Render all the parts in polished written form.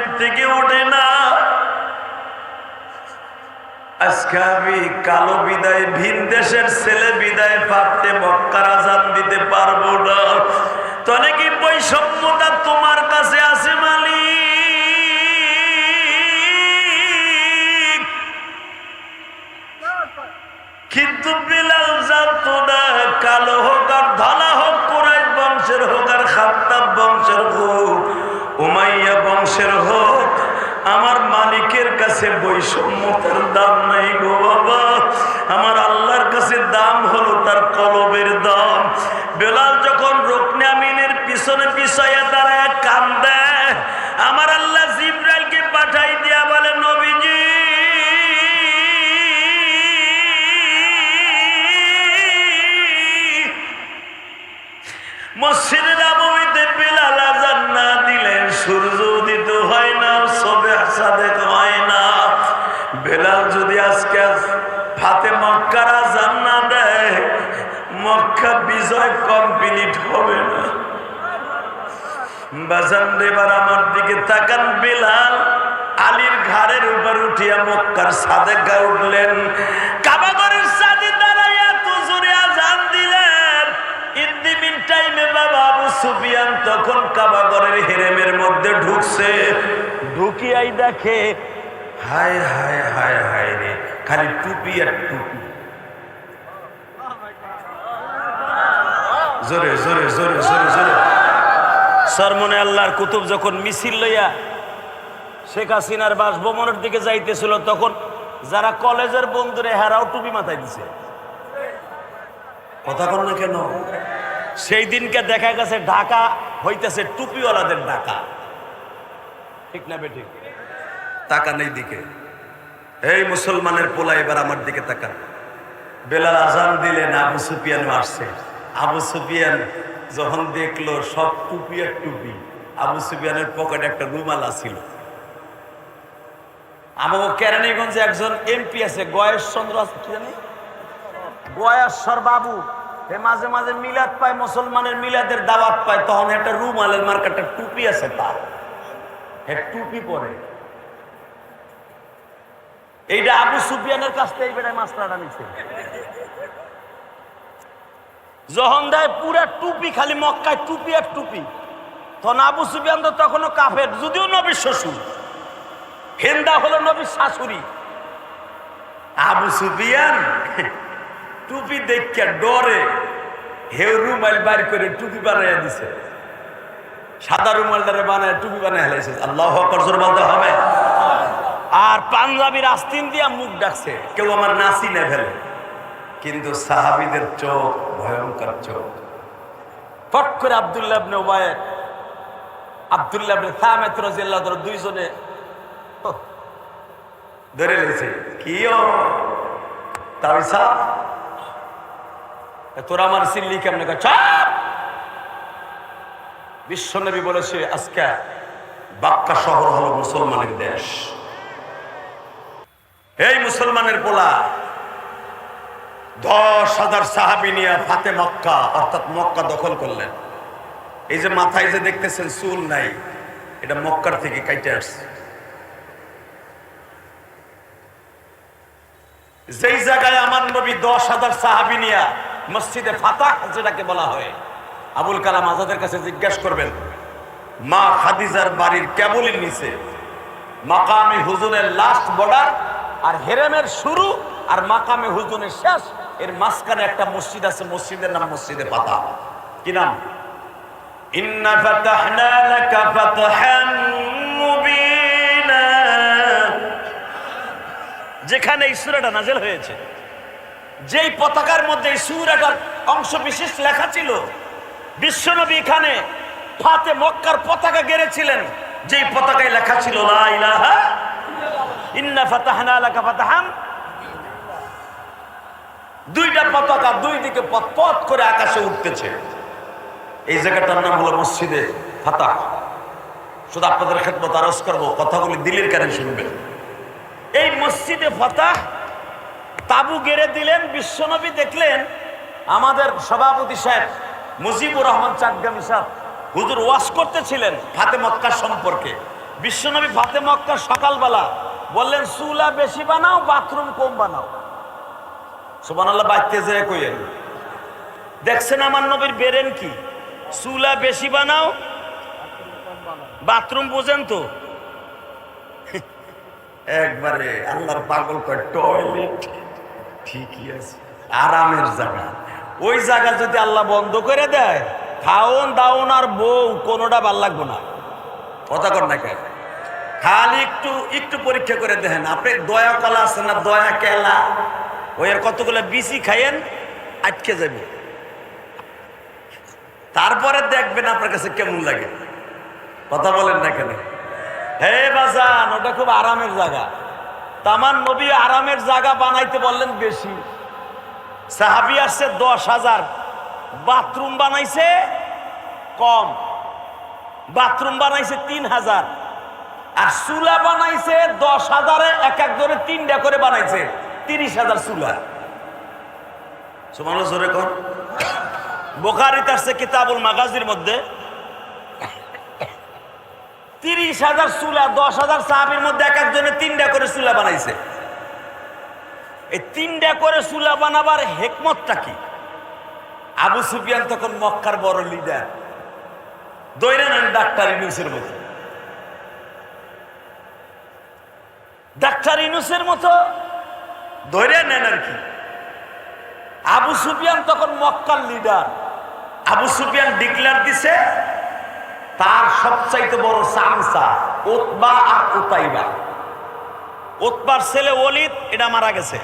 মসজিদ থেকে ওঠে না। আজকে আমি কালো বিদায়, ভিন দেশের ছেলে বিদায় পাপতে মক্কার আজান দিতে পারবো না। তাহলে কি বৈষম্যতা তোমার কাছে আছে মালিক? কিন্তু বিলাল জানতো না, কালো হোক আর ধলা হোক, কুরাইশ বংশের হোক আর খাত্তাব বংশের হোক, উমাইয়া বংশের হোক, আমার মালিকের কাছে বৈষম্যতার দাম নাই গো বাবা। আমার আল্লাহর কাছে দাম হলো তার কলবের দাম। বেলাল যখন রুকনে আমিনের পিছনে পিছাইয়া দাঁড়ায় কান্দে, আমার আল্লাহ জিবরাইলকে পাঠাই দিয়া বলে, নবীজি মসজিদের নববীতে বেলাল আযান না দিলে সূর্য উদিত হয় না, সুবহ সাদেক হয় না। বেলাল যদি আজকে ফাতে মক্কার আযান না দেয়, মক্কা বিজয় কমপ্লিট হবে না। বাজান এবার আমার দিকে তাকান। বেলাল আলীর ঘাড়ের উপর উঠিয়া মক্কার সাদেক গা উঠলেন, কাবাগরের সাথে দাঁড়াইয়া তো জোরে আযান দিলেন। ইন্দিমিন টাইমে বাবা আবু সুফিয়ান তখন কাবাগরের হেরেমের মধ্যে ঢুকছে। ঢুকিয়াই দেখে, হায় হায় হায় হায় রে, খালি টুপি আর টুপি। জোরে জোরে জোরে জোরে জোরে। সরমনে আল্লাহর কুতুব যখন মিছিল লইয়া শেখ হাসিনার বাসভবনের দিকে যাইতেছিল, তখন যারা কলেজের বন্ধুরে হেরাও টুপি মাথায় দিছে। কথা কর না কেন? সেই দিনকে দেখা গেছে ঢাকা হইতেছে টুপিওয়ালাদের ঢাকা। ঠিক না বেঠিক? তাকান এই দিকে। এই মুসলমানের পোলা, এবার আমার দিকে তাকান। বেলাল আজান দিলেন, আবু সুফিয়ান আসছে। আবু সুফিয়ান যখন দেখলো সব টুপি আর টুপি, আবু সুফিয়ানের পকেটে একটা রুমাল আছিল। আমাকে কেরানীগঞ্জে একজন এমপি আছে, গয়েশচন্দ্র আছে, কি জানি, গয়েশ্বর বাবু। হে মাঝে মাঝে মিলাদ পায়, মুসলমানের মিলাদের দাওয়াত পায়, তখন একটা রুমালের মার্কাটা টুপি আছে তার, টুপি পরে। এইটা আবু সুফিয়ানের কাছ থেকে বেড়ায় মাস্টারটা নিচ্ছে। যখন দেয় পুরা টুপি, খালি মক্কায় টুপি আর টুপি। তখন আবু সুফিয়ান তো তখনও কাফের, যদিও নবীর শ্বশুর। হিন্দা হলো নবীর শাশুড়ি। আবু সুফিয়ান টুপি দেখে ডরে হেউ রুমাল বাইর করে টুপি বানাইয়া দিছে। সাদা রুমালটারে বানায় টুপি বানায় হেলাইছে। আল্লাহু আকবার জোরে বলতে হবে। আর পাঞ্জাবির আস্তিন দিয়া মুখ ডাকছে, কেউ আমার নাসি না ফেলে। কিন্তু সাহাবীদের চোখ ভয়ঙ্কর চোখ। ফট করে আব্দুল্লাহ ইবনে উবাই, আব্দুল্লাহ ইবনে সামিত রাদিয়াল্লাহু তাআলা দুইজনে ধরে লেছে। কিও তাইসা তোরা আমার সিল্লি কেমনে কা? চাপ! বিশ্বনবী বলেছে আজকে বাক্কা শহর হলো মুসলমানের দেশ। এই মুসলমানের পোলা 10,000 সাহাবী নিয়ে ফাতে মক্কা অর্থাৎ মক্কা দখল করলেন। এই যে মাথায় যে দেখতেছেন চুল নাই, এটা মক্কার থেকে কাইটে আসছে। যেই জায়গায় আমার নবী 10,000 সাহাবী নিয়ে মসজিদে ফাতাহ যেটাকে বলা হয়, আবুল কালাম আজাদের কাছে জিজ্ঞাসা করবেন, মা খাদিজার বাড়ির কেবলের নিচে মাকামে হুজুরের লাস্ট বর্ডার আর হেরেমের শুরু আর মাকামে হুজুরের শেষ, এর মাঝখানে একটা মসজিদ আছে, মসজিদের নাম মসজিদে ফাতাহ। কি নাম? ইন্না ফাতাহনা লাকা ফাতহান মুবিনা। যেখানে এই সূরাটা নাযিল হয়েছে, যেই পতাকার মধ্যে এই সূরাটার অংশ বিশেষ লেখা ছিল, বিশ্বনবী এখানে ফাতে মক্কার পতাকা গেড়েছিলেন, যেই পতাকায় লেখা ছিল লা ইলাহা ইন্না ফাতাহনা লাকা ফাতহান। দুইটা পতাকা দুই দিকে পথ পথ করে আকাশে উঠতেছে। এই জায়গাটার নাম হলো মসজিদে ফাতাহ। শুধু আপনাদের খেদমত আরজ করবো, কথাগুলি দিলের কানে শুনবেন। এই মসজিদে ফাতাহ তাবু গেড়ে দিলেন। বিশ্বনবী দেখলেন আমাদের সভাপতি সাহেব মুজিবুর রহমান চাটগামী সাহেব হুজুর ওয়াজ করতেছিলেন ফাতে মক্কা সম্পর্কে। বিশ্বনবী ফাতে মক্কা সকালবেলা বললেন চুলা বেশি বানাও, বাথরুম কম বানাও। সুবহানাল্লাহ, বাইতে যে কইেন। দেখছেন আমার নবীর বেরেন কি? চুলা বেশি বানাও, বাথরুম বোঝেন তো? একবারে আল্লাহর পাগল কয় টয়লেট ঠিকই আছে, আরামের জায়গা। ওই জায়গা যদি আল্লাহ বন্ধ করে দেয়, খাওন দাওন আর বউ কোনোটা ভাল লাগবো না। কথা কর না কেন? খালি একটু একটু পরীক্ষা করে দেখেন। আপনি দয়া কলা আছে না, দয়া কেলা, ওই আর কতগুলো বিচি খাইয়েন, আটকে যাবে। তারপরে দেখবেন আপনার কাছে কেমন লাগে। কথা বলেন না কেন? হে বাজান, ওটা খুব আরামের জায়গা। তামান নবী আরামের জায়গা বানাইতে বললেন বেশি। সাহাবী আসছে 10,000, বাথরুম বানাইছে কম। বাথরুম বানাইছে 3,000, আর চুলা বানাইছে 10,000-এ এক এক ধরে 3টা করে বানাইছে, 30,000 চুলা। সুবহানাল্লাহ, জোরে কোন। বুখারীতে আসছে কিতাবুল মাগাজির মধ্যে 30,000 চুলা, 10,000 সাহাবীর মধ্যে এক একজনে 3টা করে চুলা বানাইছে। এই 3টা করে চুলা বানাবার হিকমতটা কি? আবু সুফিয়ান তখন মক্কার বড় লিডার, দৈরা নেন ডাক্তার ইউনূসের মতো। ডাক্তার ইউনূসের মতো দৈরা নেন আর কি। আবু সুফিয়ান তখন মক্কার লিডার। আবু সুফিয়ান ডিক্লেয়ার দিছে তার সবচাইতে বড় চামচা উতবা আর উতাইবা। উতবার ছেলে ওলীদ, এটা মারা গেছে।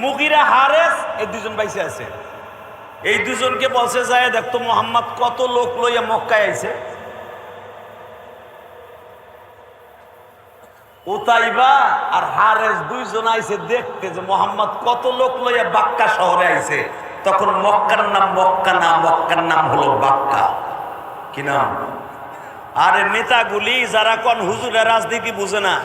মুগিরা, হারেস, এই দুজন বাইসে আছে। এই দুজনকে বলছে, যায় দেখতো মোহাম্মদ কত লোক লইয়া মক্কায় আইছে। উতাইবা আর হারেস দুইজন আইছে দেখতে যে মোহাম্মদ কত লোক লইয়া বাক্কা শহরে আইছে। তখন মক্কার নাম মক্কা না, মক্কার নাম হলো বাক্কা। কি নাম? আরে নেতাগুলি যারা কোন হুজুরের রাজনীতি বুঝে না,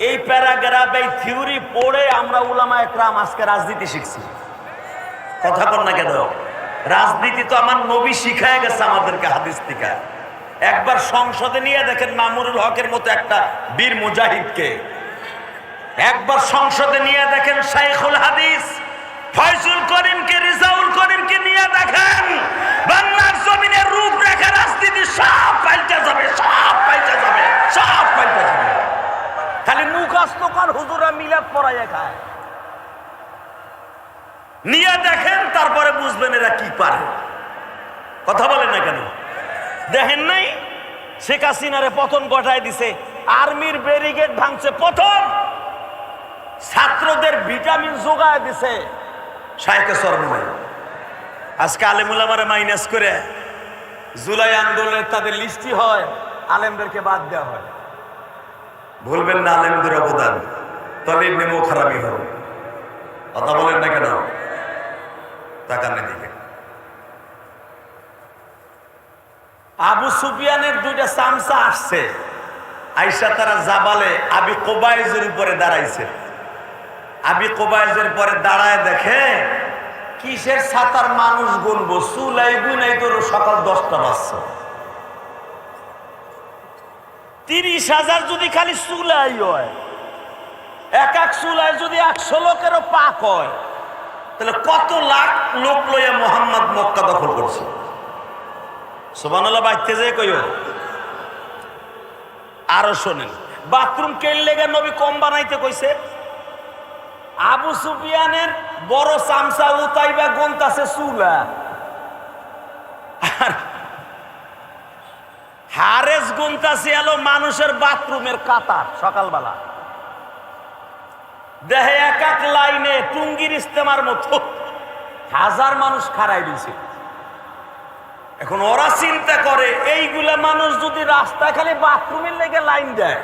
এই প্যারাগ্রাফ, এই থিওরি পড়ে আমরা উলামা একরাম আজকে রাজনীতি শিখছি। কথা বল না কেন? রাজনীতি তো আমার নবী শিখায় গেছে আমাদেরকে হাদিস থেকে। একবার সংসদে নিয়ে দেখেন মামুনুল হকের মতো একটা বীর মুজাহিদকে। একবার সংসদে নিয়ে দেখেন শাইখুল হাদিস ফয়জুল করিমকে, রিজাউল করিমকে নিয়ে দেখেন। বাংলার জমিনের রূপরেখা রাজনীতি সব পাল্টে যাবে, সব পাল্টে যাবে, সব পাল্টে যাবে। খালি মুখস্থ কর, হুজুরা মিলাদ পড়াইয়া খায়। নিয়ে দেখেন, তারপরে বুঝবেন এরা কি পারে। কথা বলেন না কেন? দেখেন নাই শেখ হাসিনারে পতন ঘটায় দিছে, আর্মির ব্যারিকেড ভাঙছে প্রথম, ছাত্রদের ভিটামিন যোগায় দিছে শায়েখে সরমুনাই। আজকে আলেম উলামারে মাইনাস করে জুলাই আন্দোলনের তাদের লিস্টি হয়, আলেমদেরকে বাদ দেওয়া হয়। ভুলবেন না আলেমদের অবদান, তবে নেমো খারাপই হবে। কথা বলেন না কেন? তাকানের দিকে। আবু সুফিয়ানের 2টা চামচা আসছে, আইসা তারা জাবালে আবি কোবাইজের উপরে দাঁড়াইছে। আবি কোবাইজের পরে দাঁড়ায় দেখে কিসের ছাতার মানুষ গুনবো, চুলাই গুনাই তোর সকাল 10টা বাজছে। 30,000 যদি খালি চুলাই হয়, এক এক চুলায় যদি 100 লোকেরও পাক হয়, তাহলে কত লাখ লোক লইয়া মোহাম্মদ মক্কা দখল করছে। সুবহানাল্লাহ, বাইতে যায় কইও। আরো শোনেন, বাথরুম কেন লেগে নবী কম বানাইতে কইছে? আবু সুফিয়ানের বড় চামচা উতাইবা গুনতাছে চুলা, আর হারেস গুনতাছে এলো মানুষের বাথরুমের কাতার। সকালবেলা দেহে এক এক লাইনে টুঙ্গির ইস্তেমার মতো 1000 মানুষ খাড়াই দিছে। এখন ওরা চিন্তা করে এইগুলা মানুষ যদি রাস্তায় খালি বাথরুমের লেগে লাইন দেয়,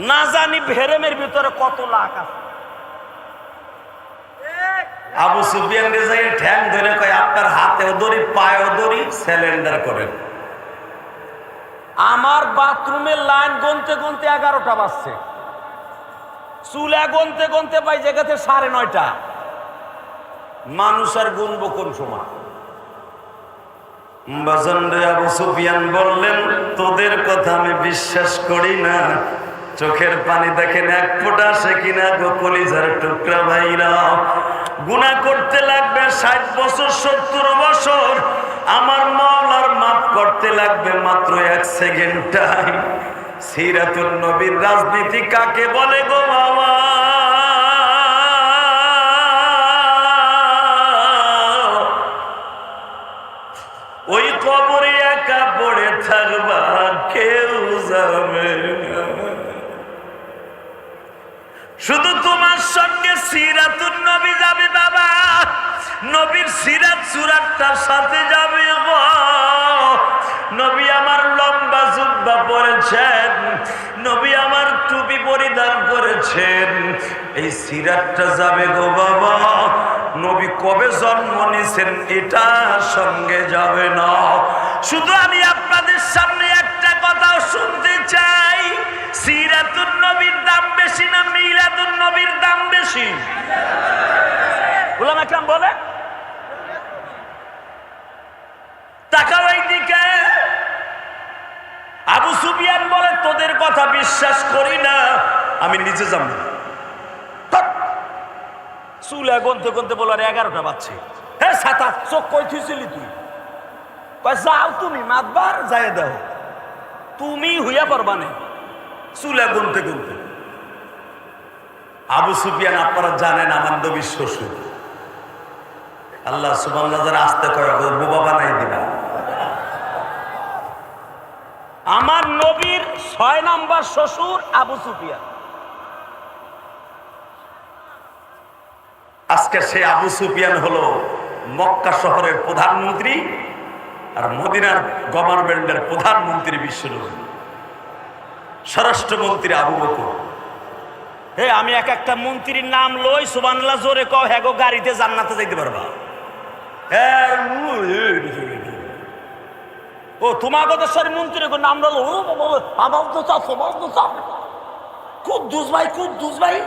না জানি ভেরেমের ভিতরে কত লাখ আছে। আবু সুফিয়ান রেজাই ঠ্যাং ধরে কয়, আপনার হাতেও দড়ি পায়েও দড়ি, সিলিন্ডার করেন। আমার বাথরুমের লাইন গুনতে গুনতে 11টা বাজছে, চুলা গুনতে গুনতে পাই জায়গাতে 9:30। মানুষ আর গুনবো কোন সময়? বাজান রে, আবু সুফিয়ান বললেন, তোদের কথা আমি বিশ্বাস করি না। চোখের পানি দেখেন এক ফোঁটা আসে কিনা গো কলিজার টুকরা ভাইরা। গুনাহ করতে লাগবে 60 বছর 70 বছর, আমার মাওলার মাফ করতে লাগবে মাত্র 1 সেকেন্ড টাইম। সিরাতুন নবীর রাজনীতি কাকে বলে গো বাবা? ওই কবরে একা পড়ে থাকবা, কেউ যাবে না। শুধু তোমার সঙ্গে সিরাতুন নবী যাবে বাবা, নবীর সিরাত সুরাতটার সাথে যাবে গো। নবী আমার লম্বা জুব্বা পরেছেন, নবী আমার টুপি পরিধান করেছেন, এই সিরাতটা যাবে গো বাবা। নবী কবে জন্ম নিয়েছেন এটা সঙ্গে যাবে না। শুধু আমি আপনাদের সামনে একটা কথাও শুনতে চাই, সিরাতুন নবীর দাম বেশি না মিলাদুন নবীর দাম বেশি? উলামা কেরাম বলে, তাকাও এই দিকে। আবু সুফিয়ান বলে, তোদের কথা বিশ্বাস করি না, আমি নিজে যাব। চুলা গনতে গনতে বলো, আর 11টা বাজছে। হ্যাঁ সাতা চোখ কই থুইছিলি তুই? যাও তুমি মাতবার যাই দাও, তুমি হইয়া পারবা না। চুলা গনতে গনতে আবু সুফিয়ান আপনারা জানেন আমার নবীর শ্বশুর। আল্লাহ সুবহানাহু যারা আসতে কয় বোবা বানাই দিলা। আমার নবীর 6 নাম্বার শ্বশুর আবু সুফিয়ান। আজকে সে আবু সুফিয়ান হলো মক্কা শহরের প্রধানমন্ত্রী আর মদিনার গভর্নমেন্টের প্রধানমন্ত্রী বিশ্বনবী, স্বরাষ্ট্রমন্ত্রী আবু বকর। হে, আমি এক একটা মন্ত্রীর নাম লই, সুবহানাল্লাহ জোরে কও, হ্যাঁ গো গাড়িতে জান্নাতে যাইতে পারবা। ও তোমাকে দেশের মন্ত্রী নাম বলো, কুদ্দুস ভাই, কুদ্দুস ভাই।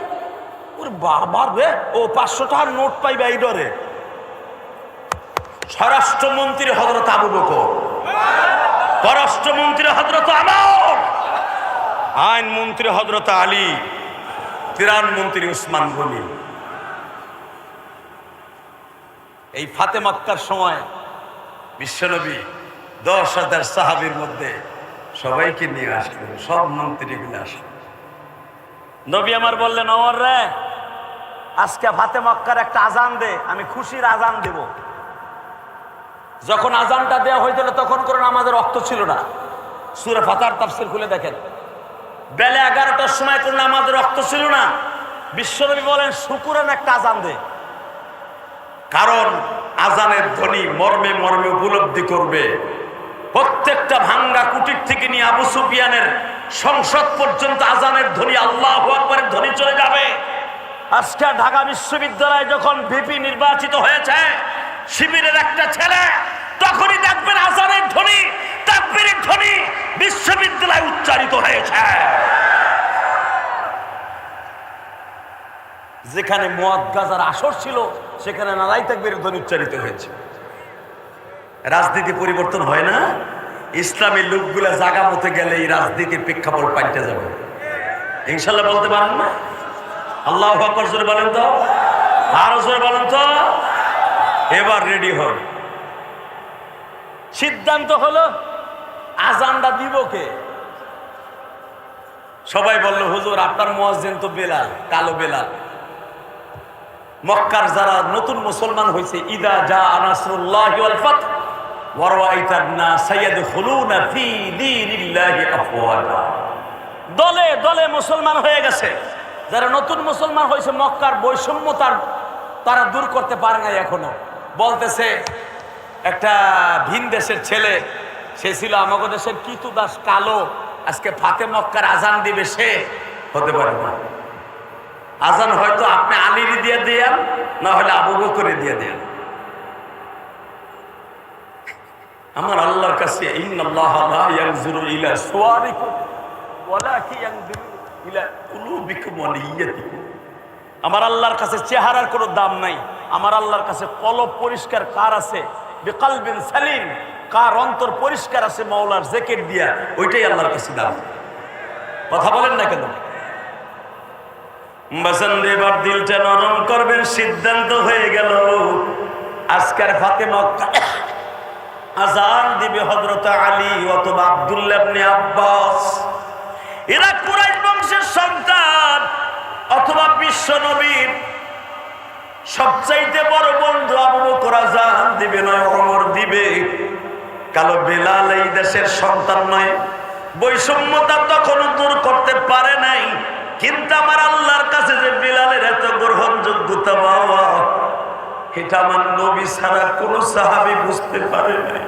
ওর বাবার রে, ও 500 টাকার নোট পাইবে এই ডরে। স্বরাষ্ট্রমন্ত্রী হযরত আবু বকর, পররাষ্ট্রমন্ত্রী হযরত আমর, আইনমন্ত্রী হযরত আলী, ত্রাণমন্ত্রী উসমান গনি। এই ফাতে মক্কার সময় বিশ্বনবী 10,000 সাহাবীর মধ্যে সবাইকে নিয়ে আসলেন, সব মন্ত্রীগুলো আসলেন। নবী আমার বললেন, ওমর রে, আজকে ফাতে মক্কার একটা আজান দে, আমি খুশির আজান দেব। যখন আজানটা দেওয়া হয়েছিল তখন করে আমাদের রক্ত ছিল না। সূরা ফাতার তাফসীর খুলে দেখেন, বেলা 11টার সময় করে আমাদের রক্ত ছিল না। বিশ্বনবী বলেন, শুকুরান একটা আজান দে, কারণ আজানের ধ্বনি মর্মে মর্মে উপলব্ধি করবে। প্রত্যেকটা ভাঙ্গা কুটির থেকে নিয়ে আবু সুফিয়ানের সংসদ পর্যন্ত আজানের ধ্বনি, আল্লাহু আকবারের ধ্বনি চলে যাবে। আজকে ঢাকা বিশ্ববিদ্যালয়ে যখন ভিপি নির্বাচিত হয়েছে শিবিরের একটা ছেলে, তখনই দেখবেন আজানের ধ্বনি, তাকবীরের ধ্বনি বিশ্ববিদ্যালয়ে উচ্চারিত হয়েছে। যেখানে মদ গাজার আসর ছিল সেখানে নারাই তাকবীরের ধ্বনি উচ্চারিত হয়েছে। রাজনীতি পরিবর্তন হয় না, ইসলামী লোকগুলা জায়গা মতো গেলে এই রাজনীতির প্রেক্ষাপট পাল্টে যাবে ইনশাল্লাহ। বলতে পারেন না? আল্লাহু আকবার জোরে বলেন তো, আরো জোরে বলেন তো। এবার রেডি হন। সিদ্ধান্ত হলো আজানটা দিব কে? সবাই বলল, হুজুর আপনার মুয়াজ্জিন তো বেলাল, কালো বেলাল। মক্কার যারা নতুন মুসলমান হয়েছে, ইদা জা নাসরুল্লাহি ওয়াল ফাতহ ওয়া রাআইতান নাস ইয়াদখুলুনা ফি দীনিল্লাহি আফওয়াজা, দলে দলে মুসলমান হয়ে গেছে। যারা নতুন মুসলমান হয়েছে, মক্কার বৈষম্য তারা দূর করতে পারে না এখনো। বলতেছে, একটা ভিন দেশের ছেলে, সে ছিল আমাদের দেশের কিতু দাস, কালো, আজকে ফাতে মক্কার আজান দিবে, সে হতে পারে না। আজান হয়তো আপনি আলীর দিয়ে দেন, না হলে আবু বকরের দিয়ে দেন। আমার আল্লাহর কাছে ইন্নাল্লাহা লা ইয়ানজুরু ইলা সুওয়ারিকুম ওয়ালাকিন ইয়ানজুরু ইলা কুলুবিকুম ওয়া নিয়্যাতিকুম। আমার আল্লাহর কাছে চেহারার কোনো দাম নাই। আমার আল্লাহর কাছে কলব পরিষ্কার কার আছে, বিকলবিন সালিম, কার অন্তর পরিষ্কার আছে মাওলার জেকেট দিয়া, ওইটাই আল্লাহর কাছে দাম। কথা বলেন না কেন? বাসান্দে এবার দিলটা নরম করবেন, সিদ্ধান্ত হয়ে গেল আজকের ফাতেমা আজান দিবে হযরত আলী অথবা আব্দুল্লাহ ইবনে আব্বাস। এরা কুরাইশ বংশের সন্তান অথবা বিশ্ব নবীর সবচাইতে বড় বন্ধু আবু বকর আজান দিবে নয়, ওমর দিবে। কালো বেলাল এই দেশের সন্তান নয়, বৈষম্যতা তখনও দূর করতে পারে নাই। কিন্তু আমার আল্লাহর কাছে যে বেলালের এত গ্রহণযোগ্যতা বাবা, এটা আমার নবী ছাড়া কোন সাহাবী বুঝতে পারে নাই।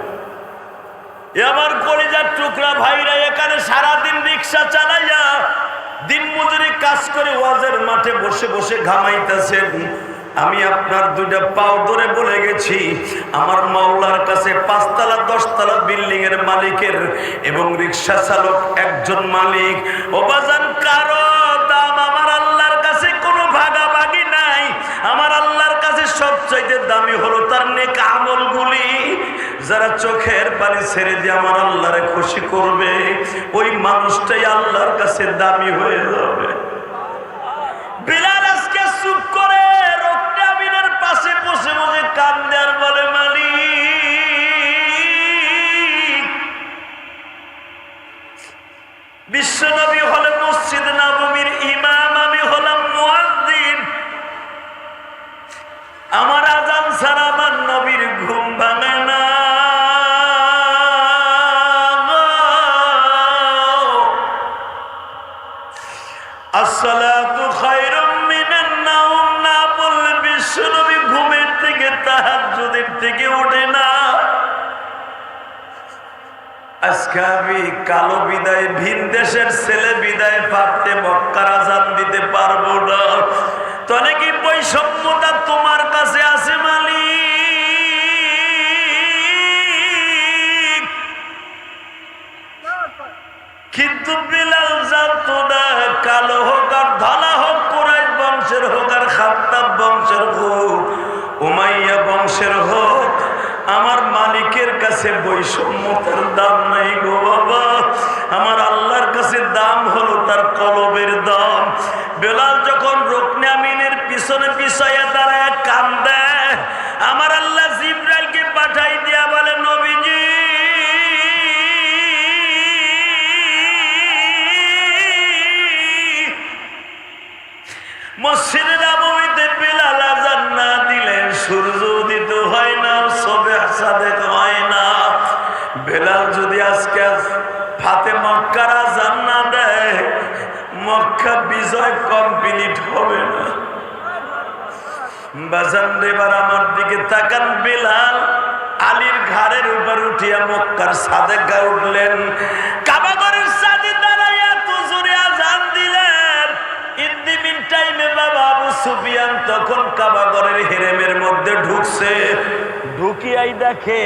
আমার কলিজার টুকরা ভাইরা এখানে সারাদিন রিক্সা চালাইয়া দিন মজুরি কাজ করে ওয়াজের মাঠে বসে বসে ঘামাইতেছেন। আমি আপনার দুইটা পাও ধরে বলে গেছি, আমার মাওলার কাছে 5 তলা 10 তলা বিল্ডিং এর মালিকের এবং রিক্সা চালক একজন মালিক। ও বাজান, কারো দাম আমার আল্লাহর কাছে কোনো ভাগাভাগি নাই। আমার আল্লাহর কাছে সবচাইতে দামি হলো তার নেক আমলগুলি। যারা চোখের পানি ছেড়ে দিয়ে আমার আল্লাহরে খুশি করবে, ওই মানুষটাই আল্লাহর কাছে দামি হয়ে যাবে। বিলাল আজকে চুপ করে রোকনে আমিনের পাশে বসে বসে কান্দে আর বলে, মালিক, বিশ্বনবী হলে মসজিদ নববীর ইমাম, আমি হলাম মুয়াজ্জিন। আমার আজান ছাড়া আমার নবীর ঘুম ভাঙে না। আসসালাতু খায়রুম মিনান নাওম না বললে বিশ্বনবী ঘুমের থেকে তাহাজ্জুদের থেকে ওঠে না। আজকে আমি কালো বিদায়, ভিন দেশের ছেলে বিদায় পারতে মক্কার আজান দিতে পারবো না। তাহলে কি বৈষম্যতা তোমার কাছে আছে মালিক? কিন্তু বিলাল জানতো না, কালো হোক আর ধলা হোক, কুরাইশ বংশের হোক আর খাত্তাব বংশের হোক, উমাইয়া বংশের হোক, আমার মালিকের কাছে বৈষম্যতার দাম নাই গো বাবা। আমার আল্লাহর কাছে দাম হলো তার কলবের দাম। বেলাল যখন রুকনে আমিনের পিছনে পিছাইয়া দাঁড়ায় কান্দে, আমার আল্লাহ জিবরাইলকে পাঠাই দিয়া বলে, নবীজি, মসজিদে নববীতে বেলাল আযান না দিলে সূর্য উদিত হয় না, সুবহ সাদেক হয় না। বেলাল যদি আজকে ফাতে মক্কার আযান না দেয়, মক্কা বিজয় কমপ্লিট হবে না। বাজান এবার আমার দিকে তাকান। বেলাল আলীর ঘাড়ের উপর উঠিয়া মক্কার সাদেক গা উঠলেন, কাবাগরের সাদে দাঁড়াইয়া তো জোরে আযান দিলেন। ইন দি মিন টাইমে বাবা আবু সুফিয়ান তখন কাবাগরের হেরেমের মধ্যে ঢুকছে। ঢুকিয়াই দেখে,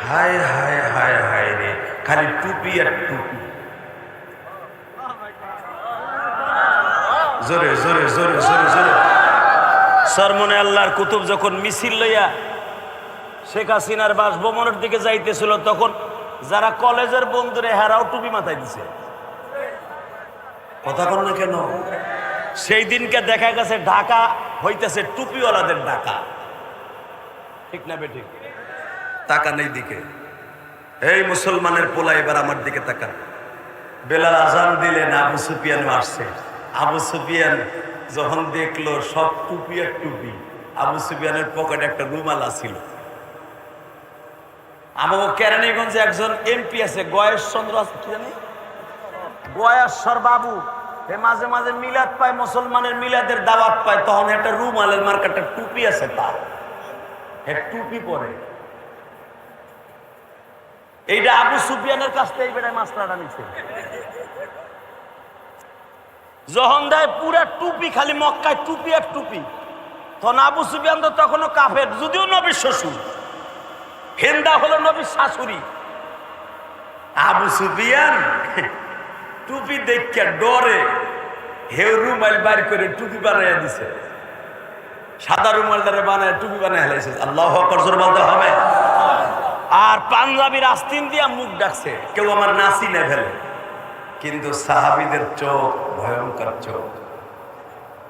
হায় হায় হায় হায় রে, খালি টুপি আর টুপি। জোরে জোরে জোরে জোরে জোরে। সরমনে আল্লাহর কুতুব যখন মিছিল লইয়া শেখ হাসিনার বাসভবনের দিকে যাইতেছিল, তখন যারা কলেজের বন্ধুরে হেরাও টুপি মাথায় দিছে। কথা কর না কেন? সেই দিনকে দেখা গেছে ঢাকা হইতেছে টুপিওয়ালাদের ঢাকা। ঠিক না বেঠিক? তাকান এই দিকে। এই মুসলমানের পোলা, এবার আমার দিকে তাকান। বেলাল আজান দিলেন, আবু সুফিয়ান আসছে। আবু সুফিয়ান যখন দেখলো সব টুপি আর টুপি, আবু সুফিয়ানের পকেটে একটা রুমাল আছিল। আমাকে কেরানীগঞ্জে একজন এমপি আছে, গয়েশ চন্দ্র, কি জানি, গয়েশ্বর বাবু। এ মাঝে মাঝে মিলাদ পায়, মুসলমানের মিলাদের দাওয়াত পায়, তখন একটা রুমালের মার্কাটা টুপি আছে তার, টুপি পরে। এইটা আবু সুফিয়ানের কাছ থেকে বেড়ায় মাস্টারটা নিচ্ছে। যখন দেয় পুরা টুপি, খালি মক্কায় টুপি আর টুপি, তখন আবু সুফিয়ান তো তখনও কাফের, যদিও নবীর শ্বশুর। হিন্দা হলো নবীর শাশুড়ি। আবু সুফিয়ান টুপি দেখে ডরে হেউ রুমাল বার করে টুপি বানাইয়া দিছে। সাদা রুমালটারে বানায় টুপি বানায় হেলাইছে। আল্লাহু আকবার জোরে বলতে হবে। আর পাঞ্জাবির আস্তিন দিয়া মুখ ডাকছে, কেউ আমার নাসি না ফেলে। কিন্তু সাহাবীদের চোখ ভয়ঙ্কর চোখ।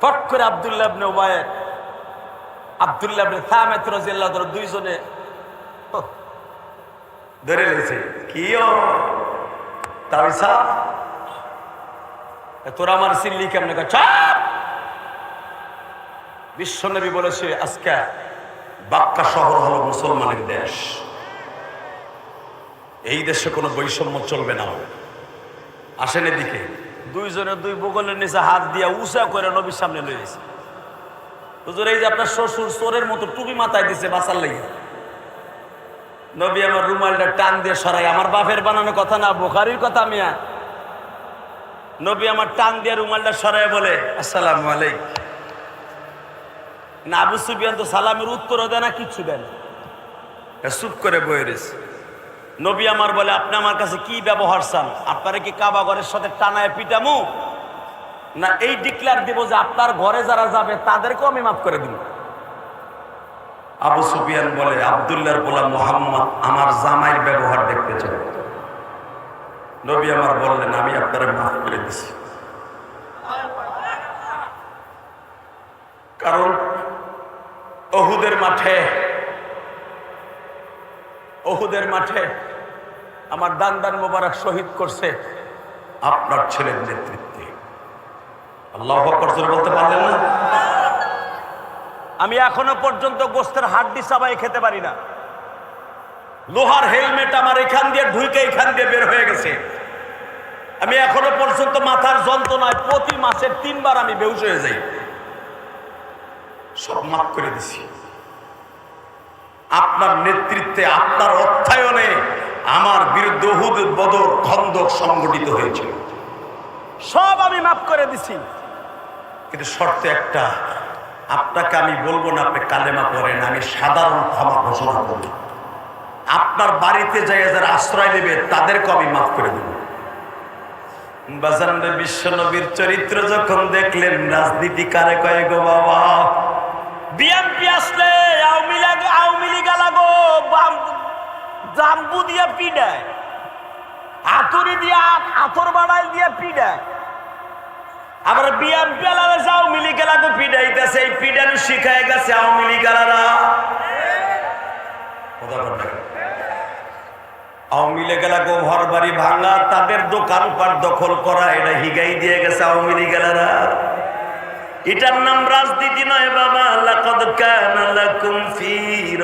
ফট করে আব্দুল্লাহ ইবনে উবাই, আব্দুল্লাহ ইবনে সামিত রাদিয়াল্লাহু আনহু দুইজনে ধরে লেছে। কিও তাইসা তোরা আমার সিল্লি কেমনে কা? চাপ! বিশ্বনবী বলেছে আজকে বাক্কা শহর হলো মুসলমানের দেশ, এই দেশে কোনো বৈষম্য চলবে না। আসেন এদিকে। দুইজনে দুই বগলের নিচে হাত দিয়া উঁচা করে নবীর সামনে লইছে। হুজুর, এই যে আপনার শ্বশুর চোরের মতো টুপি মাথায় দিছে বাঁচার লাগি। নবী আমার রুমালটা টান দিয়ে সরাই, আমার বাপের বানানো কথা না, বুখারীর কথা মিয়া। নবী আমার টান দিয়ে রুমালটা সরাই বলে আসসালামু আলাইকুম। না, আবু সুফিয়ান তো সালামের উত্তরও দেয় না, কিচ্ছু দেন, চুপ করে বয়ে রয়েছে। নবী আমার বলে আপনি আমার কাছে কি ব্যবহার চান? আপনারা কি কাবা ঘরের সাথে টানায় পিটামু, না এই ডিক্লার দিব যে আপনার ঘরে যারা যাবে তাদেরকেও আমি মাফ করে দিব? আবু সুফিয়ান বলে আব্দুল্লাহর গোলাম মুহাম্মদ আমার জামাইয়ের ব্যবহার দেখতে চাই। নবী আমার বললেন আমি আপনারা মাফ করে দিছি, কারণ উহুদের মাঠে আমার দান মোবারক শহীদ করছে আপনার ছেলের নেতৃত্বে। আল্লাহু আকবার বলতে পারলেন না? আমি এখনো পর্যন্ত গোস্তের হাড্ডি চাবাই খেতে পারি না। লোহার হেলমেট আমার এখান দিয়ে ঢুকে এখান দিয়ে বের হয়ে গেছে। আমি এখনো পর্যন্ত মাথার যন্ত্রণায় প্রতি মাসে 3 বার আমি বেহুশ হয়ে যাই। সব মাফ করে দিছি আপনার নেতৃত্বে, আপনার অর্থায়নে আমার বিরুদ্ধে উহুদ, বদর, খন্দক সংগঠিত হয়েছিল, সব আমি মাফ করে দিছি। কিন্তু শর্তে একটা, আপনাকে আমি বলবো না আপনি কালেমা পড়েন, আমি সাধারণ ক্ষমা ঘোষণা করব। আপনার বাড়িতে যাই যারা আশ্রয় নেবে তাদেরকে আমি মাফ করে দেব। বাজারে বিশ্ব নবীর চরিত্র যখন দেখলেন, রাজনীতি কারে কয় গো বাবা? বিএনপি আসলে আওয়ামী লীগ লাগো জাম্বু দিয়ে পিডায়, হাতুড়ি দিয়ে হাতর বাড়াই দিয়ে পিডায়। আবার বিএনপি আলাদা আওয়ামী লীগ লাগো পিডাইতেছে, এই পিডানো শিখায় গেছে আওয়ামী লীগ আলাদা। আওয়ামী লীগ লাগো ঘর বাড়ি ভাঙা, তাদের দোকানপাট দখল করা, এটা হিগাই দিয়ে গেছে আওয়ামী লীগ আলাদা। এটার নাম রাজনীতি নয় বাবা। লাকাদ কানা লাকুম ফি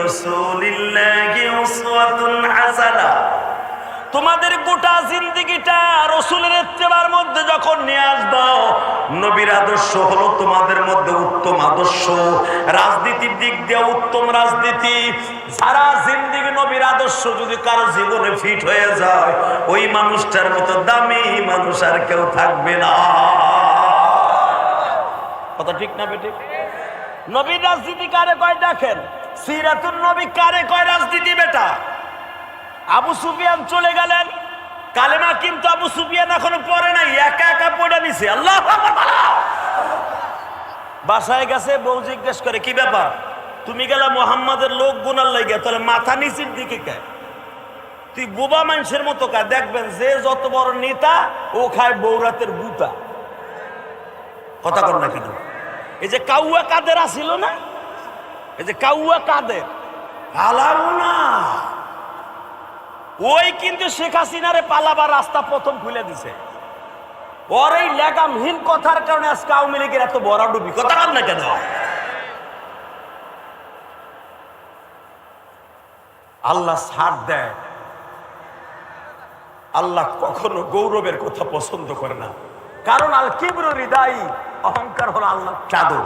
রাসূলিল্লাহি উসওয়াতুন হাসানাহ। তোমাদের গোটা জিন্দেগিটা রাসূলের ইত্তেবার মধ্যে যখন নিয়ে আসবে, নবীর আদর্শ হলো তোমাদের মধ্যে উত্তম আদর্শ, রাজনীতির দিক দিয়ে উত্তম রাজনীতি। সারা জিন্দেগি নবীর আদর্শ যদি কারো জীবনে ফিট হয়ে যায়, ওই মানুষটার মতো দামি মানুষ আর কেউ থাকবে না। কথা ঠিক না বেঠিক? নবীর রাজনীতি কারে কয় দেখেন, সিরাতুন নবী কারে কয় রাজনীতি বেটা? আবু সুফিয়ান চলে গেলেন, কালেমা কিন্তু আবু সুফিয়ান এখনো পড়ে নাই, একা একা পড়ে নিছে। আল্লাহু আকবার। বাসায় গেছে, বউ জিজ্ঞেস করে কি ব্যাপার, তুমি গেলা মুহাম্মাদের লোক গুনার লাগে, তাহলে মাথা নিচের দিকে কে? তুই বোবা মানুষের মতো কা? দেখবেন যে যত বড় নেতা ও খায় বৌরাতের গুতা। কথা কর না কেন? এই যে কাউয়া কাদের আসিল না, এই যে কাউয়া কাদের পালাবো না, ওই কিন্তু শেখ হাসিনারে পালাবার রাস্তা প্রথম খুলে দিছে। ওর এই লেগামহীন কথার কারণে আজকে আওয়ামী লীগের এত বড় ডুবি। কথা কর না কেন? আল্লাহ ছাড় দেয়, আল্লাহ কখনো গৌরবের কথা পছন্দ করে না। কারণ আল কিবরু রিদাই, অহংকার হলো আল্লাহ চাদর।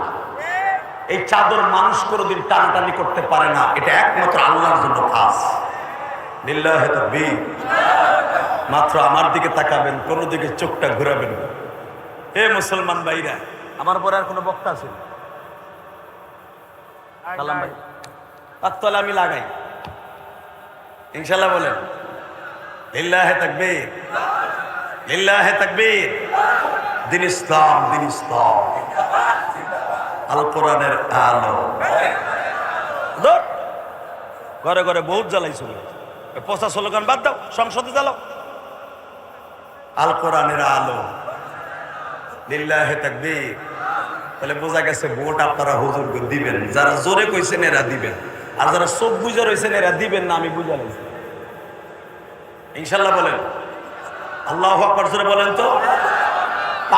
এই চাদর মানুষ কোনোদিন টানাটানি করতে পারে না, এটা একমাত্র আল্লাহর জন্য খাস। লিল্লাহি তাকবীর। মাত্র আমার দিকে তাকাবেন, কোনো দিকে চোখটা ঘুরাবেন না। হে মুসলমান ভাইরা, আমার পরে আর কোনো বক্তা আছে? সালাম ভাই, তাহলে আমি লাগাই ইনশাল্লাহ। বলেন লিল্লাহি তাকবীর, লিল্লাহি তাকবীর। দিন ইসলাম, দিন ইসলাম, আল কোরআনের আলো। ঘরে ঘরে বহুত জ্বালাইছিল, পচা স্লোগান বাদ দাও, সংসদে চালাও। আল কোরআনের আলো, লিল্লাহে তাকবীর। তাহলে বোঝা গেছে ভোট আপনারা হুজুরকে দিবেন, যারা জোরে কইছেন এরা দিবেন, আর যারা চোখ বুঝে রয়েছেন এরা দিবেন না। আমি বুঝা লাগছি ইনশাল্লাহ। বলেন আল্লাহু আকবার, জোরে বলেন তো।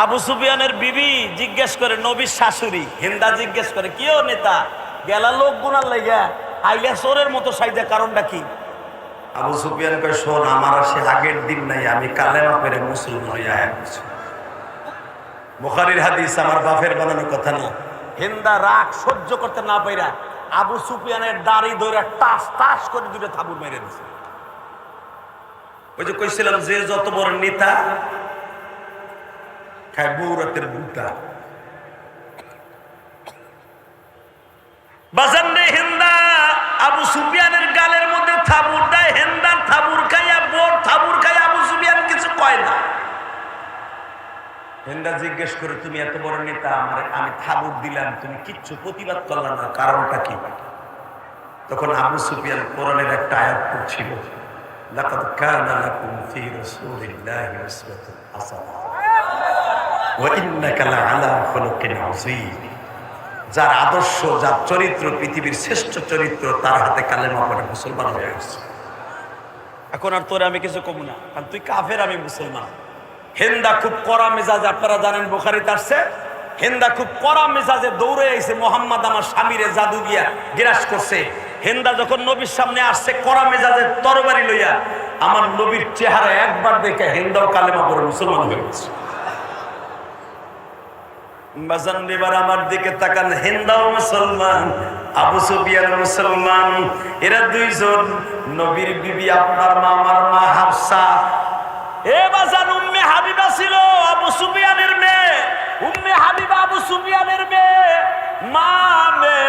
আবু সুফিয়ানের বিবি জিজ্ঞেস করে, নবীর শাশুড়ি হিন্দা জিজ্ঞেস করে, কিও নেতা গেলা লোক গুনার লাইগা আইলা চোরের মতো সাইদা, কারণটা কি? আবু সুফিয়ান কয়, শোন, আমার সে আগের দিন নাই, আমি কালেমা পড়ে মুসলমান হইয়া গেছি। বুখারীর হাদিস, আমার বাপের বানানো কথা না। হিন্দা রাগ সহ্য করতে না পাইরা আবু সুফিয়ানের দাড়ি ধরে টাস টাস করে দুটো থাবুর মেরে দিছে। ওই যে কইছিলাম, যে যত বড় নেতা খায় বৌরাতের বুটা। বাজান রে, হিন্দা আবু সুফিয়ানের গালের মধ্যে থাবুর দেয়। হিন্দার থাবুর খাইয়া বোর থাবুর খাইয়া আবু সুফিয়ান কিছু কয় না। হিন্দা জিজ্ঞেস করে, তুমি এত বড় নেতা, আমি থাবুর দিলাম, তুমি কিচ্ছু প্রতিবাদ করলে না, কারণটা কি? তখন আবু সুফিয়ান কোরআনের একটা আয়াত পড়ছিল, লাকাদ কানা লাকুম ফী রাসূলিল্লাহি উসওয়াতুন হাসানাহ ওয়া ইন্নাকা লাআলা খুলুকিন আযীম। যার আদর্শ, যার চরিত্র পৃথিবীর শ্রেষ্ঠ চরিত্র, তার হাতে কালেমা পড়ে মুসলমান হয়ে গেছে। এখন আর তোরে আমি কিছু কম না, কারণ তুই কাফের, আমি মুসলমান। হিন্দা খুব কড়া মেজাজ, আপনারা জানেন বুখারীতে আসছে, হিন্দা খুব কড়া মেজাজে দৌড়ে আইছে, মোহাম্মদ আমার স্বামীরে জাদু দিয়া গ্রাস করছে। হিন্দা যখন নবীর সামনে আসছে কড়া মেজাজে তরবারি লইয়া, আমার নবীর চেহারা একবার দেখে হিন্দাও কালেমা পড়ে মুসলমান হয়ে গেছে। বাজান এবার আমার দিকে তাকান, হিন্দাও মুসলমান, আবু সুফিয়ান মুসলমান। এরা দুইজন নবীর বিবি, আপনার মা আমার মা হাফসা। এ বাজান, উম্মে হাবিবা ছিল আবু সুফিয়ানের মেয়ে, উম্মে হাবিবা আবু সুফিয়ানের মেয়ে, মা মেয়ে।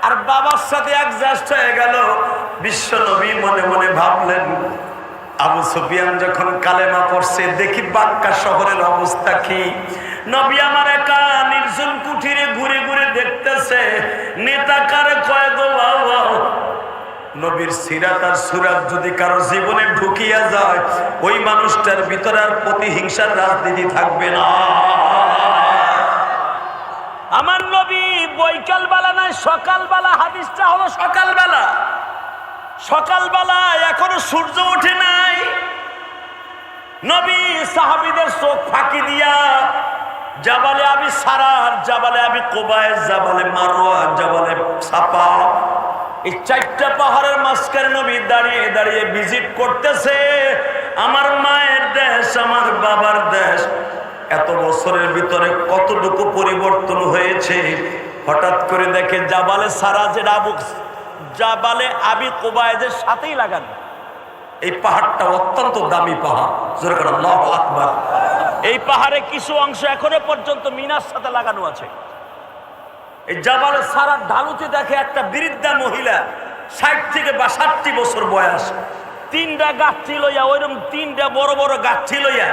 আর বাবার সাথে অ্যাডজাস্ট হয়ে গেল। বিশ্ব নবী মনে মনে ভাবলেন, আবু সুফিয়ান যখন কালেমা পড়ছে, দেখি বাক্কা শহরের অবস্থা কি। নবী আমার একা নির্জন কুঠিরে ঘুরে ঘুরে দেখতেছে, নেতা কারে কয় গো বাবা। নবীর সিরাত আর সুরাত যদি কারো জীবনে ঢুকিয়া যায়, ওই মানুষটার ভিতরে আর প্রতিহিংসার রাজনীতি থাকবে না। আমার নবী বৈকালবেলা নাই, সকালবেলা। হাদিসটা হলো সকালবেলা। সকালবেলা এখনো সূর্য ওঠে নাই। নবী সাহাবীদের চোখ ফাঁকি দিয়া জাবালে আবি সারার, জাবালে আবি কোবায়, জাবালে মারওয়া, জাবালে সাফা, এই চারটা পাহাড়ের মাঝখানে নবী দাঁড়িয়ে দাঁড়িয়ে ভিজিট করতেছে। আমার মায়ের দেশ, আমার বাবার দেশ, এত বছরের ভিতরে কতটুকু পরিবর্তন হয়েছে। হঠাৎ করে দেখে জাবালে সারা, যে জাবালে আবি কোবায়ের সাথেই লাগানো। এই পাহাড়টা অত্যন্ত দামি পাহাড়, জোরে করে আল্লাহু আকবার। এই পাহাড়ে কিছু অংশ এখনো পর্যন্ত মিনার সাথে লাগানো আছে। এই জাবালে সারার ঢালুতে দেখে একটা বৃদ্ধা মহিলা, 60 থেকে 62 বছর বয়স, 3টা গাছটি লইয়া, ওইরকম 3টা বড় বড় গাছটি লইয়া,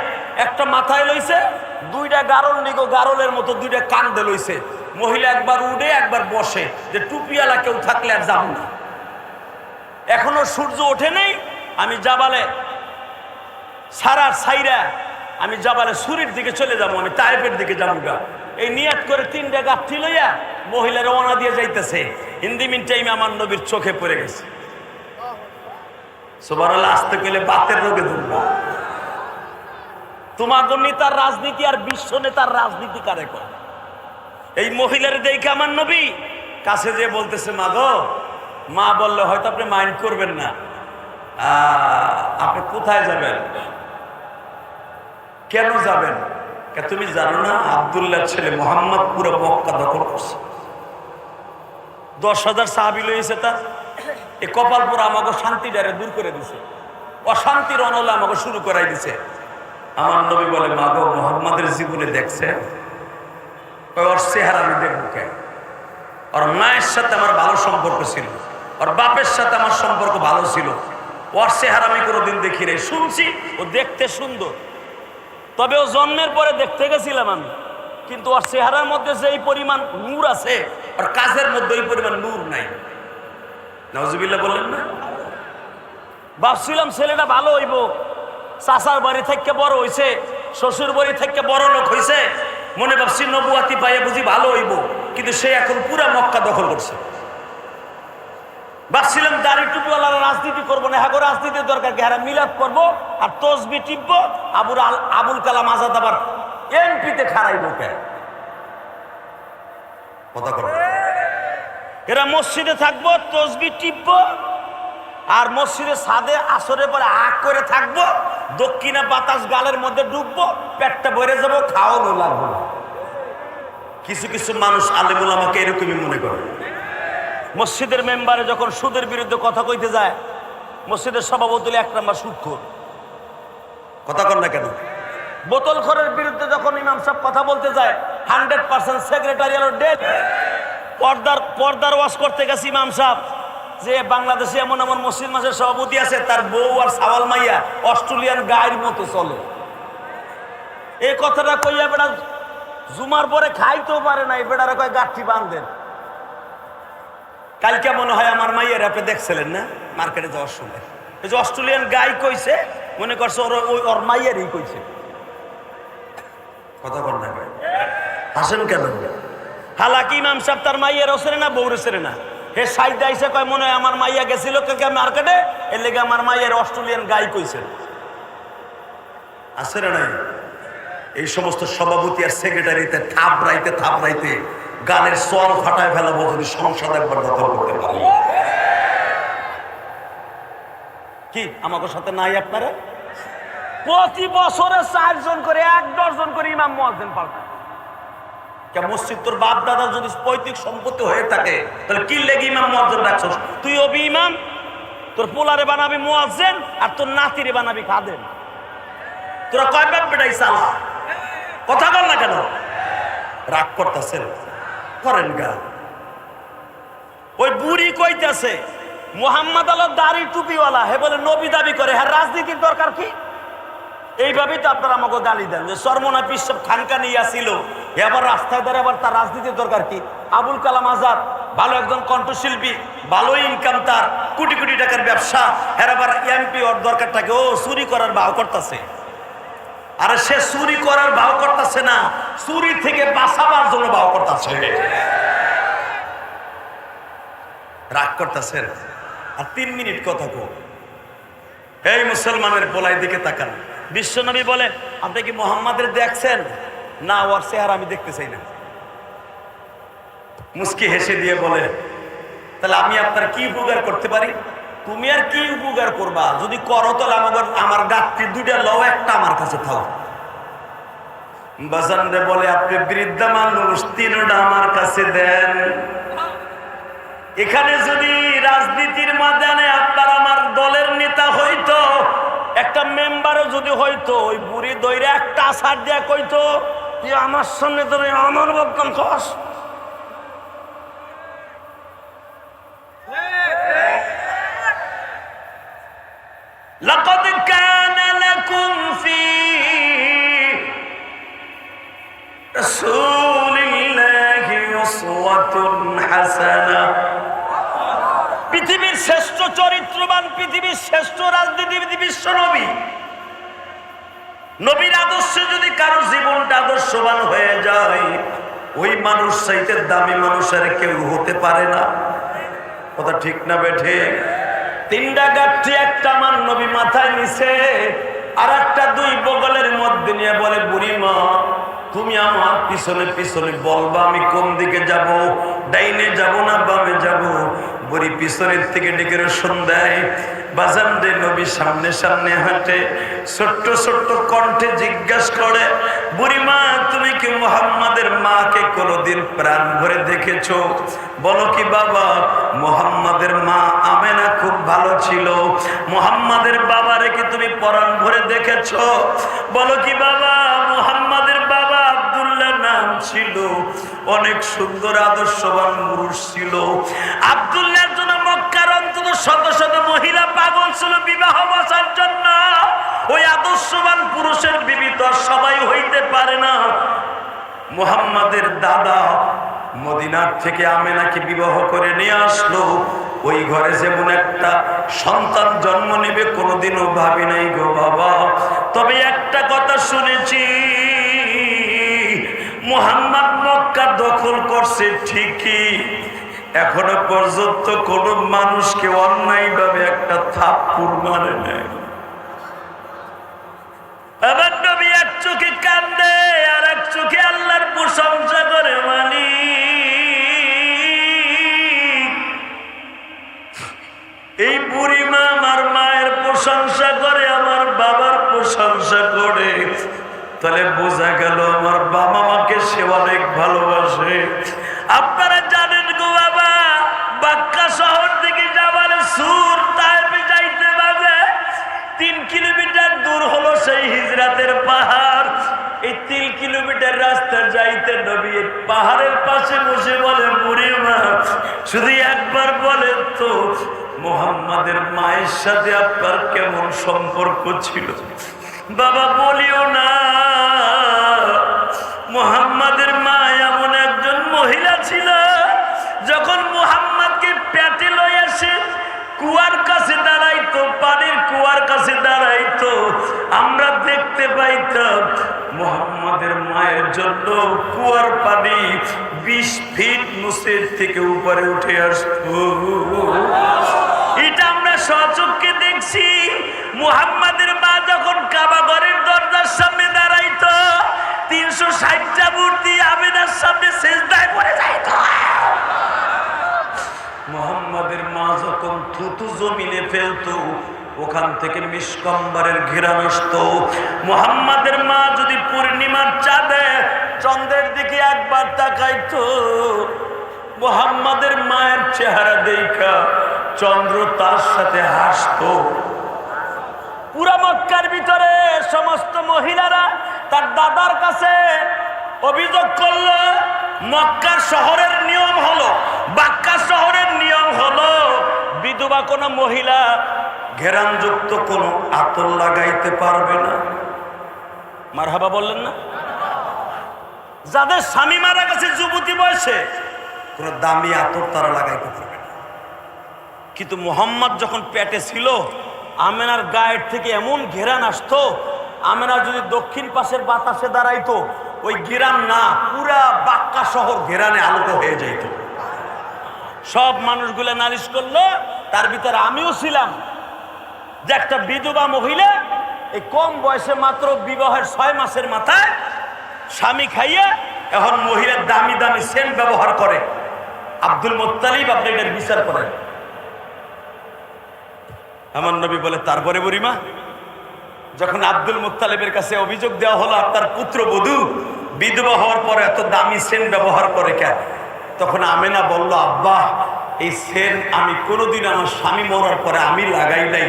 একটা মাথায় লইছে, 2টা গারল নিগো গারলের মতো 2টা কান্দে লইছে। মহিলা একবার উঠে একবার বসে, যে টুপিওয়ালা কেউ থাকলে আর যাব না। এখনো সূর্য ওঠে নেই। আমি জাবালে সারার সাইরা আমি জাবালে সুরির দিকে চলে যাবো, আমি তায়েফের দিকে যাবো গা। এই নিয়াত করে 3টা গাছটি লইয়া মহিলা রওনা দিয়ে যাইতেছে। হিন্দি মিন টাইমে আমার নবীর চোখে পড়ে গেছে। সুবহানাল্লাহ, আসতে কইলে বাতের রোগে ধরবা। তোমাদের নেতার রাজনীতি আর বিশ্ব নেতার রাজনীতি কারে কয়? এই মহিলার দেখে আমার নবী কাছে যে বলতেছে, মা গো। মা বললে হয়তো আপনি মাইন্ড করবেন না, আপনি কোথায় যাবেন, কেন যাবেন? তুমি জানো না আব্দুল্লাহর ছেলে মোহাম্মদ পুরো মক্কা দখল করছে, 10,000 সাহাবী লইছে। তার এই কপাল পুরো আমাকে শান্তিটারে দূর করে দিছে, অশান্তির অনলে আমাকে শুরু করাই দিছে। আমার নবী বলে, মা গো, মোহাম্মদের জীবনে দেখছে? ওর চেহারা আমি দেখবো কেন? ওর মায়ের সাথে আমার ভালো সম্পর্ক ছিল, ওর বাপের সাথে আমার সম্পর্ক ভালো ছিল, ওর চেহারা আমি কোনোদিন দেখি নাই। শুনছি ও দেখতে সুন্দর, তবে ও জন্মের পরে দেখতে গেছিলাম আমি, কিন্তু ওর চেহারার মধ্যে যে এই পরিমাণ নূর আছে, ওর কাজের মধ্যে এই পরিমাণ নূর নাই। নাউজুবিল্লাহ বললেন না? ভাবছিলাম ছেলেটা ভালো হইব, চাচার বাড়ি থেকে বড় হইছে, শ্বশুর বাড়ি থেকে বড় লোক হইছে, মনে ভাবছি নবুয়াতি পাইয়ে বুঝি ভালো হইব, কিন্তু সে এখন পুরা মক্কা দখল করছে। ভাবছিলাম দাড়ি টুপিওয়ালারা রাজনীতি করবো না, হ্যাঁ রাজনীতির দরকার কি, হ্যাঁ মিলাদ করবো আর তসবি টিপবো, আবুল কালাম আজাদ আবার এমপিতে খারাইবো কেন? কথা করবো, এরা মসজিদে থাকবো, তসবি টিপবো, আর মসজিদের ছাদে আসরের পরে আগ করে থাকবো, দক্ষিণা বাতাস গালের মধ্যে ডুববো, পেটটা ভরে যাবো, খাওয়ানো লাগবো না। কিছু কিছু মানুষ আলেমুল আমাকে এরকমই মনে করে। মসজিদের মেম্বারে যখন সুদের বিরুদ্ধে কথা কইতে যায়, মসজিদের সভাপতি 1 নম্বর সুদখোর। কথা কন না কেন? বোতলখোরের বিরুদ্ধে যখন ইমাম সাহেব কথা বলতে যায়, 100% সেক্রেটারিয়াল ডেট। পর্দার ওয়াশ করতে গেছে ইমাম সাহেব, যে বাংলাদেশে এমন এমন মসজিদ মাসের সভাপতি আছে, তার বউ আর সাওয়াল মাইয়া অস্ট্রেলিয়ান গায়ের মতো চলে। এই কথাটা কইয়া বেড়া জুমার পরে খাইতেও পারে না, এই বেড়ারা কয় গাঠি বাঁধেন। কালকে মনে হয় আমার মাইয়ের আপনি দেখছিলেন না মার্কেটে যাওয়ার সময়, এই যে অস্ট্রেলিয়ান গাই কইছে, মনে করছে ওর মাইয়েরই কইছে। কথা বল না, হাসেন কেন? হালাকি ইমাম সাহেব তার মাইয়ের ওসরে না বউরে সেরে না, হে সাইডে আইসে কয় মনে হয় আমার মাইয়া গেছিল কালকে মার্কেটে, এর লেগে আমার মাইয়ের অস্ট্রেলিয়ান গাই কইছে। আছে না নাই? এই সমস্ত সভাপতি আর সেক্রেটারিতে থাপড়াইতে গানের সল ফাটায় ফেলাবো যদি সংসদ একবার দখল করতে পারি। কি আমাকে সাথে নাই আপনারা? প্রতি বছরে 4 জন করে 1 ডজন করে ইমাম মুয়াজ্জিন পাল্টায়। মসজিদ তোর বাপ দাদা যদি পৈতৃক সম্পত্তি হয়ে থাকে, তাহলে কি লেগে ইমাম মুয়াজ্জিন রাখছস? তুই হবি ইমাম, তোর পোলারে বানাবি মুয়াজ্জিন, আর তোর নাতিরে বানাবি খাদেম। তোরা কয় বাপ বেটাই সালা? কথা বল না কেন? রাগ করতেছেন, করেন গা। ওই বুড়ি কইতেছে মুহাম্মদ আলো দাড়ি টুপিওয়ালা, হে বলে নবী দাবি করে, হ্যাঁ রাজনীতির দরকার কি? এইভাবেই তো আপনারা আমাকে গালি দেন যে সরমনা পিসব খানকা নিয়ে আসিল, এবার রাস্তায় ধরে আবার তার রাজনীতির দরকার কি? আবুল কালাম আজাদ ভালো একজন কণ্ঠশিল্পী, ভালো ইনকাম, তার কোটি কোটি টাকার ব্যবসা, এর আবার এমপি ওর দরকারটাকে ও চুরি করার ভাও করতেছে। আরে সে চুরি করার ভাও করতেছে না, চুরি থেকে বাঁচাবার জন্য ভাও করতেছে। রাগ করতেছেন আর 3 মিনিট কথা কো। এই মুসলমানের পোলাই দিকে তাকান। বিশ্বনবী বলে, আপনি কি মুহাম্মাদের দেখছেন? না, ওর চেহারা আমি দেখতে চাই না। মুস্কি হেসে দিয়ে বলে, তাহলে আমি আপনার কি উপকার করতে পারি? তুমি আর কি উপকার করবা? যদি করো তাহলে আমার গাত্রী 2টা লও, একটা আমার কাছে থাও। বাজানরে বলে, আপনি বৃদ্ধা মানুষ, 3টা আমার কাছে দেন। এখানে যদি রাজনীতির ময়দানে আপনার আমার দলের নেতা হইতো, একটা মেম্বারও যদি হইতো, ওই বুড়ি দইরে একটা আছাড় দিয়া কইতো, তুই আমার সামনে ধরে আমার বক্তব্য খস। লাকাদ কানা লাকুম ফি রাসূলিল্লাহি উসওয়াতুন হাসানাহ। পৃথিবীর শ্রেষ্ঠ চরিত্রবান, পৃথিবীর শ্রেষ্ঠ রাজনীতিবিদ বিশ্ব নবী। নবীর আদর্শে যদি কারো জীবনটা আদর্শবান হয়ে যায়, ওই মানুষ চাইতে দামি মানুষের কেউ হতে পারে না। কথা ঠিক না বেঠে? 3টা গাঠি একটা আমার নবী মাথায় নিছে, আর একটা 2 বগলের মধ্যে নিয়ে বলে, বুড়ি মা তুমি আমার পিছনে পিছনে বলবা আমি কোন দিকে যাব, ডাইনে যাব না বামে যাব। বুড়ি পিছনের থেকে ডেকে রসুন দেয়। বাজান রে, নবী সামনে সামনে হাঁটে, ছোট্ট ছোট্ট কণ্ঠে জিজ্ঞাসা করে, বুড়িমা তুমি কি মুহাম্মাদের মাকে কোনোদিন প্রাণ ভরে দেখেছো? বলো কি বাবা, মুহাম্মাদের মা আমেনা খুব ভালো ছিল, মুহাম্মাদের বাবারে কি তুমি প্রাণ ভরে দেখেছো? বলো কি বাবা, মুহাম্মাদের বাবা আব্দুল্লাহ নাম ছিল, অনেক সুন্দর আদর্শবান পুরুষ ছিল। আব্দুল্লাহর জন্য মক্কার অন্তত শত শত মহিলা পাগল ছিল বিবাহ বসার জন্য। ওই আদর্শবান পুরুষের বিবি তো সবাই হইতে পারে না। মুহাম্মাদের দাদা মদিনার থেকে আমেনাকে বিবাহ করে নিয়ে আসলো। ওই ঘরে যেমন একটা সন্তান জন্ম নেবে কোনোদিনও ভাবি নাই গো বাবা। তবে একটা কথা শুনেছি, মুহাম্মদ মক্কা দখল করছে ঠিকই, এখনো পর্যন্ত কোন মানুষকে অন্যায়ভাবে একটা থাপ্পড় মারে নাই। আমার নবী এক চোখে কান্দে আর এক চোখে আল্লাহর প্রশংসা করে, মালিক এই বুড়ি মা আমার মায়ের প্রশংসা করে, আমার বাবার প্রশংসা করে, তাহলে বোঝা গেল আমার বাবা মাকে সে অনেক ভালোবাসে। আপনারা জানেন গো বাবা, বাক্কা শহর থেকে যাবার সুর তাইফে যাইতে হবে 3 কিলোমিটার দূর হলো সেই হিজরাতের পাহাড়। এই 3 কিলোমিটার রাস্তা যাইতে নবী পাহাড়ের পাশে বসে বলে, বুড়ি মা শুধু একবার বলেন তো মুহাম্মাদের মায়ের সাথে আপনার কেমন সম্পর্ক ছিল? বাবা বলিও না, মুহাম্মাদের মা এমন একজন মহিলা ছিল, যখন মুহাম্মাদকে পেটে লয়ে আসে কুয়ার কাছে দাঁড়াইতো, পানির কুয়ার কাছে দাঁড়াইতো, আমরা দেখতে পাইতাম মুহাম্মাদের মায়ের জন্য কুয়ার পানি 20 ফিট নিচের থেকে উপরে উঠে আসতো। এটা আমরা সচক্ষে দেখছি। মুহাম্মাদের মা যখন কাবা ঘরের দরজার সামনে দাঁড়াইতো, 360টা মূর্তি আমেনার সামনে সিজদায় পড়ে যাইত। মুহাম্মাদের মা যখন থুতু জমিনে ফেলতো, ওখান থেকে মিষ্কম্বরের ঘেরান আসতো। মুহাম্মাদের মা যদি পূর্ণিমার চাঁদে চন্দ্রের দিকে একবার তাকাইতো, মুহাম্মাদের মায়ের চেহারা দেখা চন্দ্র তার সাথে হাসতো। পুরা মক্কার ভিতরে সমস্ত মহিলারা তার দাদার কাছে অভিযোগ করলো, মক্কার শহরের নিয়ম হলো, বাক্কা শহরের নিয়ম হলো, বিধবা কোনো মহিলা ঘেরানযুক্ত কোনো আতর লাগাইতে পারবে না। মারহাবা বললেন না? যাদের স্বামী মারা গেছে যুবতী বয়সে, কোনো দামি আতর তারা লাগাইতে পারবে না। কিন্তু মুহাম্মদ যখন পেটে ছিল, আমেনার গায়ের থেকে এমন ঘেরান আসতো, আমেনা যদি দক্ষিণ পাশের বাতাসে দাঁড়াইতো, ওই ঘেরান না পুরা বাক্কা শহর ঘেরানে আলোক হয়ে যাইত। সব মানুষগুলো নালিশ করলো, তার ভিতরে আমিও ছিলাম, যে একটা বিধবা মহিলা এই কম বয়সে মাত্র বিবাহের 6 মাসের মাথায় স্বামী খাইয়ে এখন মহিলার দামি দামি সেন্ট ব্যবহার করে। আব্দুল মুত্তালিব আপনি এটার বিচার করেন। আমার নবী বলে, তারপরে বুড়িমা যখন আব্দুল মুত্তালিবের কাছে অভিযোগ দেওয়া হলো আপনার পুত্রবধূ বিধবা হওয়ার পরে এত দামি সেন্ট ব্যবহার করে কেন, তখন আমেনা বলল, আব্বা এই সেন্ট আমি কোনোদিন আমার স্বামী মরার পরে আমি লাগাই নাই,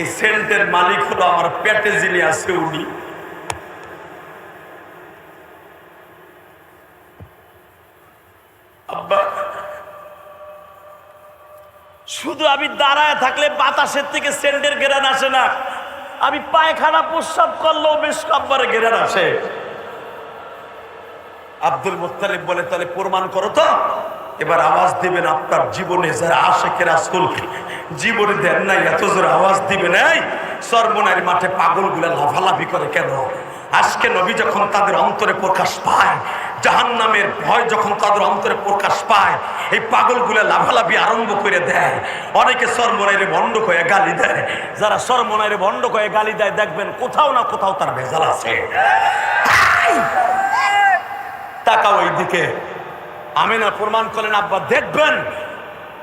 এই সেন্টের মালিক হলো আমার পেটে যিনি আছে উনি। আব্বা শুধু আমি দাঁড়ায় থাকলে বাতাসের থেকে সেন্টের ঘেরান আসে না, আমি পায়খানা প্রস্রাব করলেও বেশ কব্বারে ঘেরান আসে। আব্দুল মুত্তালিব বলে, তাহলে প্রমাণ করো তো। এবার আওয়াজ দিবেন, আপনার জীবনে যারা আশেকে রাসূল জীবনে দেন নাই এত জোর আওয়াজ দিবেন। এই সর্বনারী মাঠে পাগলগুলা লাফালাফি করে কেন? আজকে নবী যখন তাদের অন্তরে প্রকাশ পায়, জাহান্নামের ভয় যখন তাদের অন্তরে প্রকাশ পায়, এই পাগলগুলা লাফালাফি আরম্ভ করে দেয়। অনেকে সর্বনারী ভণ্ড হয়ে গালি দেয়। যারা সর্বনারী ভণ্ড হয়ে গালি দেয়, দেখবেন কোথাও না কোথাও তার ভেজাল আছে। তাকাও ওই দিকে। আমেনা প্রমাণ করেন, আব্বা দেখবেন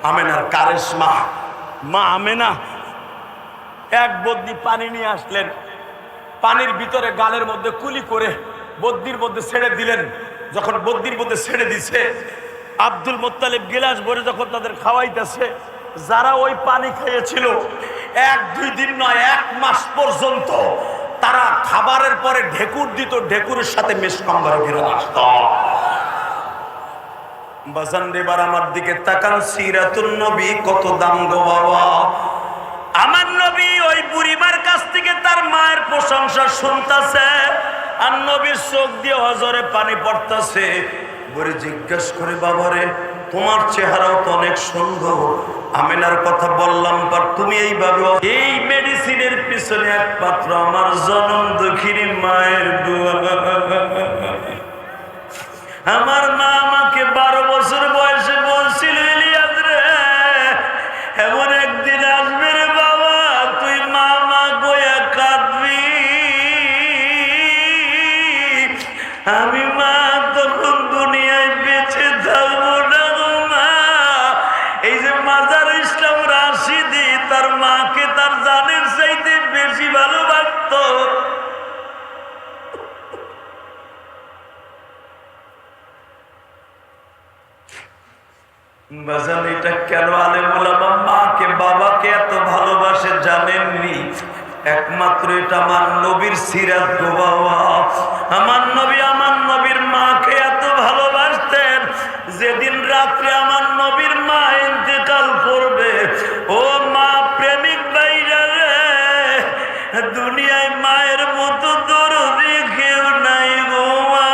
আমেনার কারিশমা। মা আমেনা এক বদ্যি পানি নিয়ে আসলেন, পানির ভিতরে গালের মধ্যে কুলি করে বদ্যির মধ্যে ছেড়ে দিলেন। যখন বদ্যির মধ্যে ছেড়ে দিছে, আব্দুল মুত্তালিব গিলাস ভরে যখন তাদের খাওয়াইতেছে, যারা ওই পানি খেয়েছিল 1-2 দিন নয় 1 মাস পর্যন্ত তারা খাবারের পরে ঢেকুর দিত, ঢেকুরের সাথে মিষ্কম্বর ঘেরান আসত। বাজান এবার আমার দিকে তাকান, সিরাতুন নবী কত দাম গো বাবা। আমার নবী ওই বুড়িমার কাছ থেকে তার মায়ের প্রশংসা শুনতেছে, আর নবীর চোখ দিয়ে হজরে পানি পড়তেছে। বুড়ি জিজ্ঞেস করে, বাবারে তোমার চেহারাও তো অনেক সুন্দর, আমিনার কথা বললাম, পর তুমি এইভাবে এই মেডিসিনের পিছনে একমাত্র আমার জনম দুঃখিনী মায়ের দোয়া। আমার মা আমাকে 12 বছর বয়সে বলছিল, ইলিয়াস রে, এমন একদিন আসবে রে বাবা, তুই মা মা গোয়া কাঁদবি। আমি মা তখন দুনিয়ায় বেঁচে থাকবো না গো মা। এই যে মাজার ইসলাম রাশিদি তার মাকে তার জানের চাইতে বেশি ভালোবাসত। বাজান, এটা কেন আলেম ওলামা মাকে বাবাকে এত ভালোবাসে জানেননি? একমাত্র এটা আমার নবীর সিরাত গো বাবা। আমার নবী আমার নবীর মাকে এত ভালোবাসতেন, যেদিন রাত্রে আমার নবীর মা ইন্তেকাল করবে, ও মা প্রেমিক ভাইরা রে, দুনিয়ায় মায়ের মতো দরদি কেউ নাই গো মা।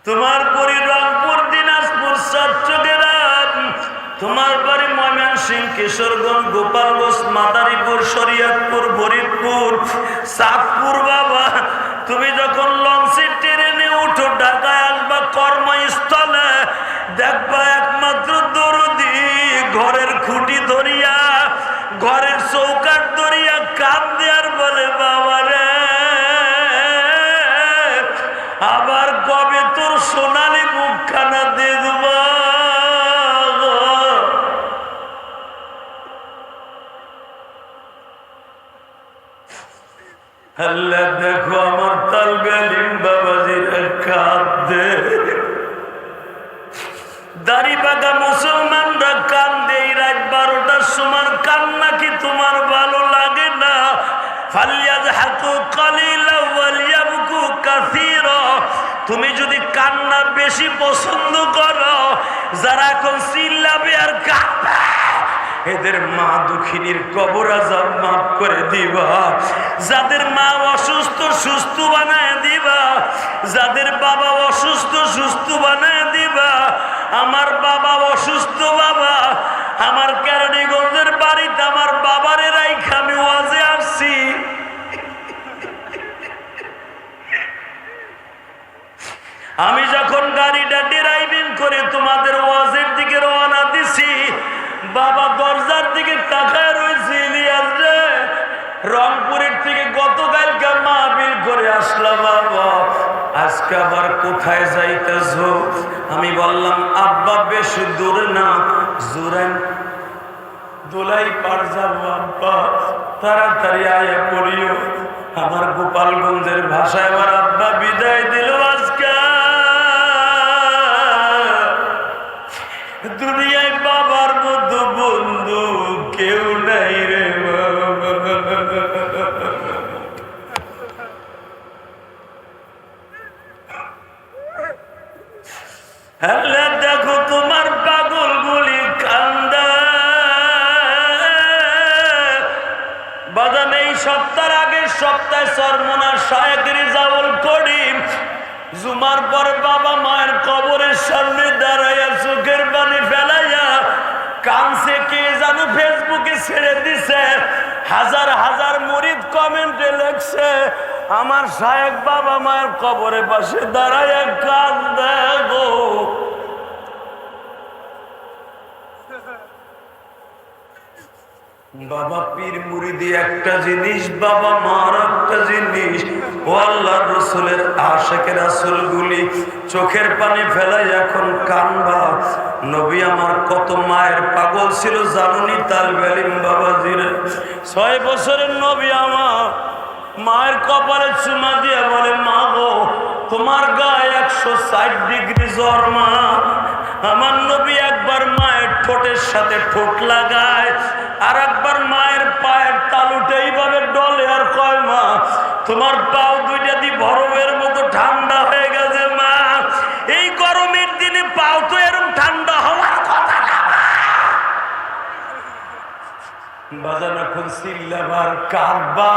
তোমার বাড়ি রংপুর, দিনাজপুর, চট্টগ্রাম, তোমার বাড়ি ময়মনসিংহ, কিশোরগঞ্জ, গোপালগঞ্জ, মাদারীপুর, শরীয়তপুর, ফরিদপুর, চাঁদপুর। বাবা, তুমি যখন লঞ্চে ট্রেনে উঠো ঢাকায় আসবা কর্মস্থলে, দেখবা একমাত্র দরদি ঘরের খুঁটি ধরিয়া, ঘরের চৌকাঠ ধরিয়া কাঁদে আর বলে, বাবা রে, আবার কবে তোর সোনালি মুখখানা দেখব। আল্লাহ, দেখো আমার তালবে আলিম বাবাজিরা কাঁদে, দাড়ি বাঁকা মুসলমানরা কান্দে। রাত 12টার সময় কান্না কি তোমার ভালো লাগে না? ফালিয়াযহাকু কালিলা ওয়ালিয়াবকু কাসীরা। তুমি যদি কান্না বেশি পছন্দ করো, যারা এখন চিল্লাবে আর কাঁদবে, এদের মা দুঃখিনীর কবর আযাব মাফ করে দিবা। যাদের মা অসুস্থ সুস্থ বানায় দিবা, যাদের বাবা অসুস্থ সুস্থ বানায় দিবা। আমার বাবা অসুস্থ, বাবা আমার কেরানীগঞ্জের বাড়িতে আমার বাবারে রাইখা আমি ওয়াজে আসছি। আমি যখন গাড়িটা ড্রাইভিং করে তোমাদের ওয়াজের দিকে রওনা দিছি, বাবা দরজার দিকে তাকায় রয়েছে, ইলিয়াস রে, রংপুরের থেকে গতকালকে মাহফিল করে আসলাম, বাবা আজকে আবার কোথায় যাইতেছ? আমি বললাম, আব্বা বেশি দূরে না, জোরেন দোলাই পার যাবো আব্বা, তাড়াতাড়ি আয়া পড়িও। আমার গোপালগঞ্জের ভাষায় আমার আব্বা বিদায় দিল আজকে। দুনিয়ায় বাবার মতো বন্ধু কেউ নাই রে বাবা। আল্লাহ, দেখো তোমার পাগল গুলি কান্দা। বাদাম এই সপ্তাহের আগের সপ্তাহে সরমনার শায়েখ রিজাউল করিম জুমার পর বাবা মায়ের কবরের সামনে দাঁড়াইয়া চোখের পানি ফেলাইয়া কানছে। কে জানো ফেসবুকে ছেড়ে দিছে, হাজার হাজার মুরিদ কমেন্টে লেখছে, আমার শায়েখ বাবা মায়ের কবরের পাশে দাঁড়াইয়া কান্দে গো। বাবা পীর মুরিদি একটা জিনিস, বাবা মার একটা জিনিস। ও আল্লাহর রাসূলের আশিক রাসূলগুলি চোখের পানি ফেলাই এখন কানবা। নবী আমার কত মায়ের পাগল ছিল জানুনি তালবে আলিম বাবাজিরা। 6 বছরের নবী আমার মায়ের কপালে চুমা দিয়ে বলে, মা গো তোমার গায়ে 160 ডিগ্রি জ্বর মা। আমার নবী একবার মায়ের ঠোঁটের সাথে ঠোঁট লাগায়, আর একবার মায়ের পায়ের তালুটা এইভাবে ডলে আর কয়, মা তোমার পাও দুইটা দিয়ে বরফের মতো ঠান্ডা হয়ে গেছে মা। এই গরমের দিনে পাও তো এরকম ঠান্ডা হওয়ার কথা না। বাজান এখন চিল্লাবার কাঁদবা।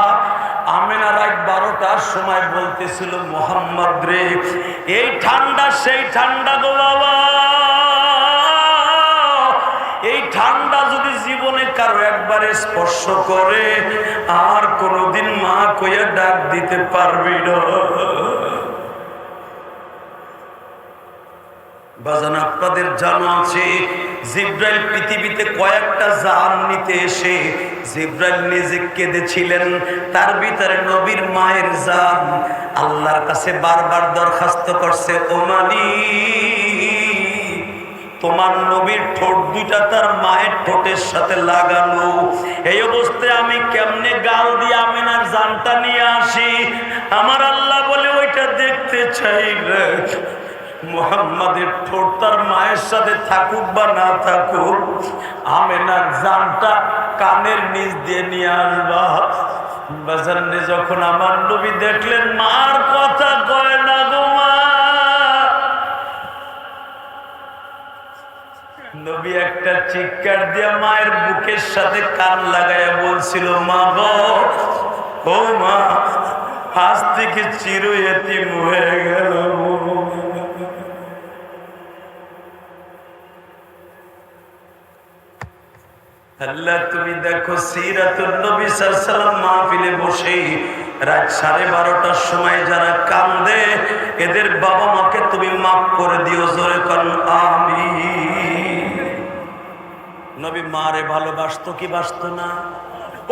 আমেনা রাত 12টার সময় বলতেছিল, মোহাম্মদ রে, এই ঠান্ডা সেই ঠান্ডা গো বাবা, এই ঠান্ডা যদি জীবনে কারো একবারে স্পর্শ করে আর কোনোদিন মা কইয়া ডাক দিতে পারবি না। বাজান আপনাদের জানা আছে, জিব্রাইল পৃথিবীতে কয়েকটা জান নিতে এসে জিব্রাইল নিজে কেঁদেছিলেন। তার ভিতরে নবীর মায়ের জান আল্লাহর কাছে বারবার দরখাস্ত করছে, ও মালিক, তোমার নবীর ঠোঁট দুইটা তার মায়ের ঠোঁটের সাথে লাগানো, এই অবস্থায় আমি কেমনে গাল দিয়ে আমিনার জানটা নিয়ে আসি? আমার আল্লাহ বলে, ওইটা দেখতে চাই না। মুহাম্মাদের ঠোঁট তার মায়ের সাথে থাকুক বা না থাকুক, আমেনার জানটা কানের নিচ দিয়ে নিয়ে আসবা। বাজারে যখন আমার নবী দেখলেন মার কথা কয় না গো মা, নবী একটা চিৎকার দিয়ে মায়ের বুকের সাথে কান লাগাইয়া বলছিল, মা গো, ও মা, আজ থেকে চির এতিম হয়ে গেল। আল্লাহ তুমি দেখো, সিরাতুন নবী সাল্লাল্লাহু আলাইহি ওয়াসাল্লাম মাহফিলে বসে রাত 12:30টার সময় যারা কান্দে, এদের বাবা মাকে তুমি মাফ করে দিও, জোরে কোন আমিন। নবী মারে ভালোবাসতো কি বাসতো না?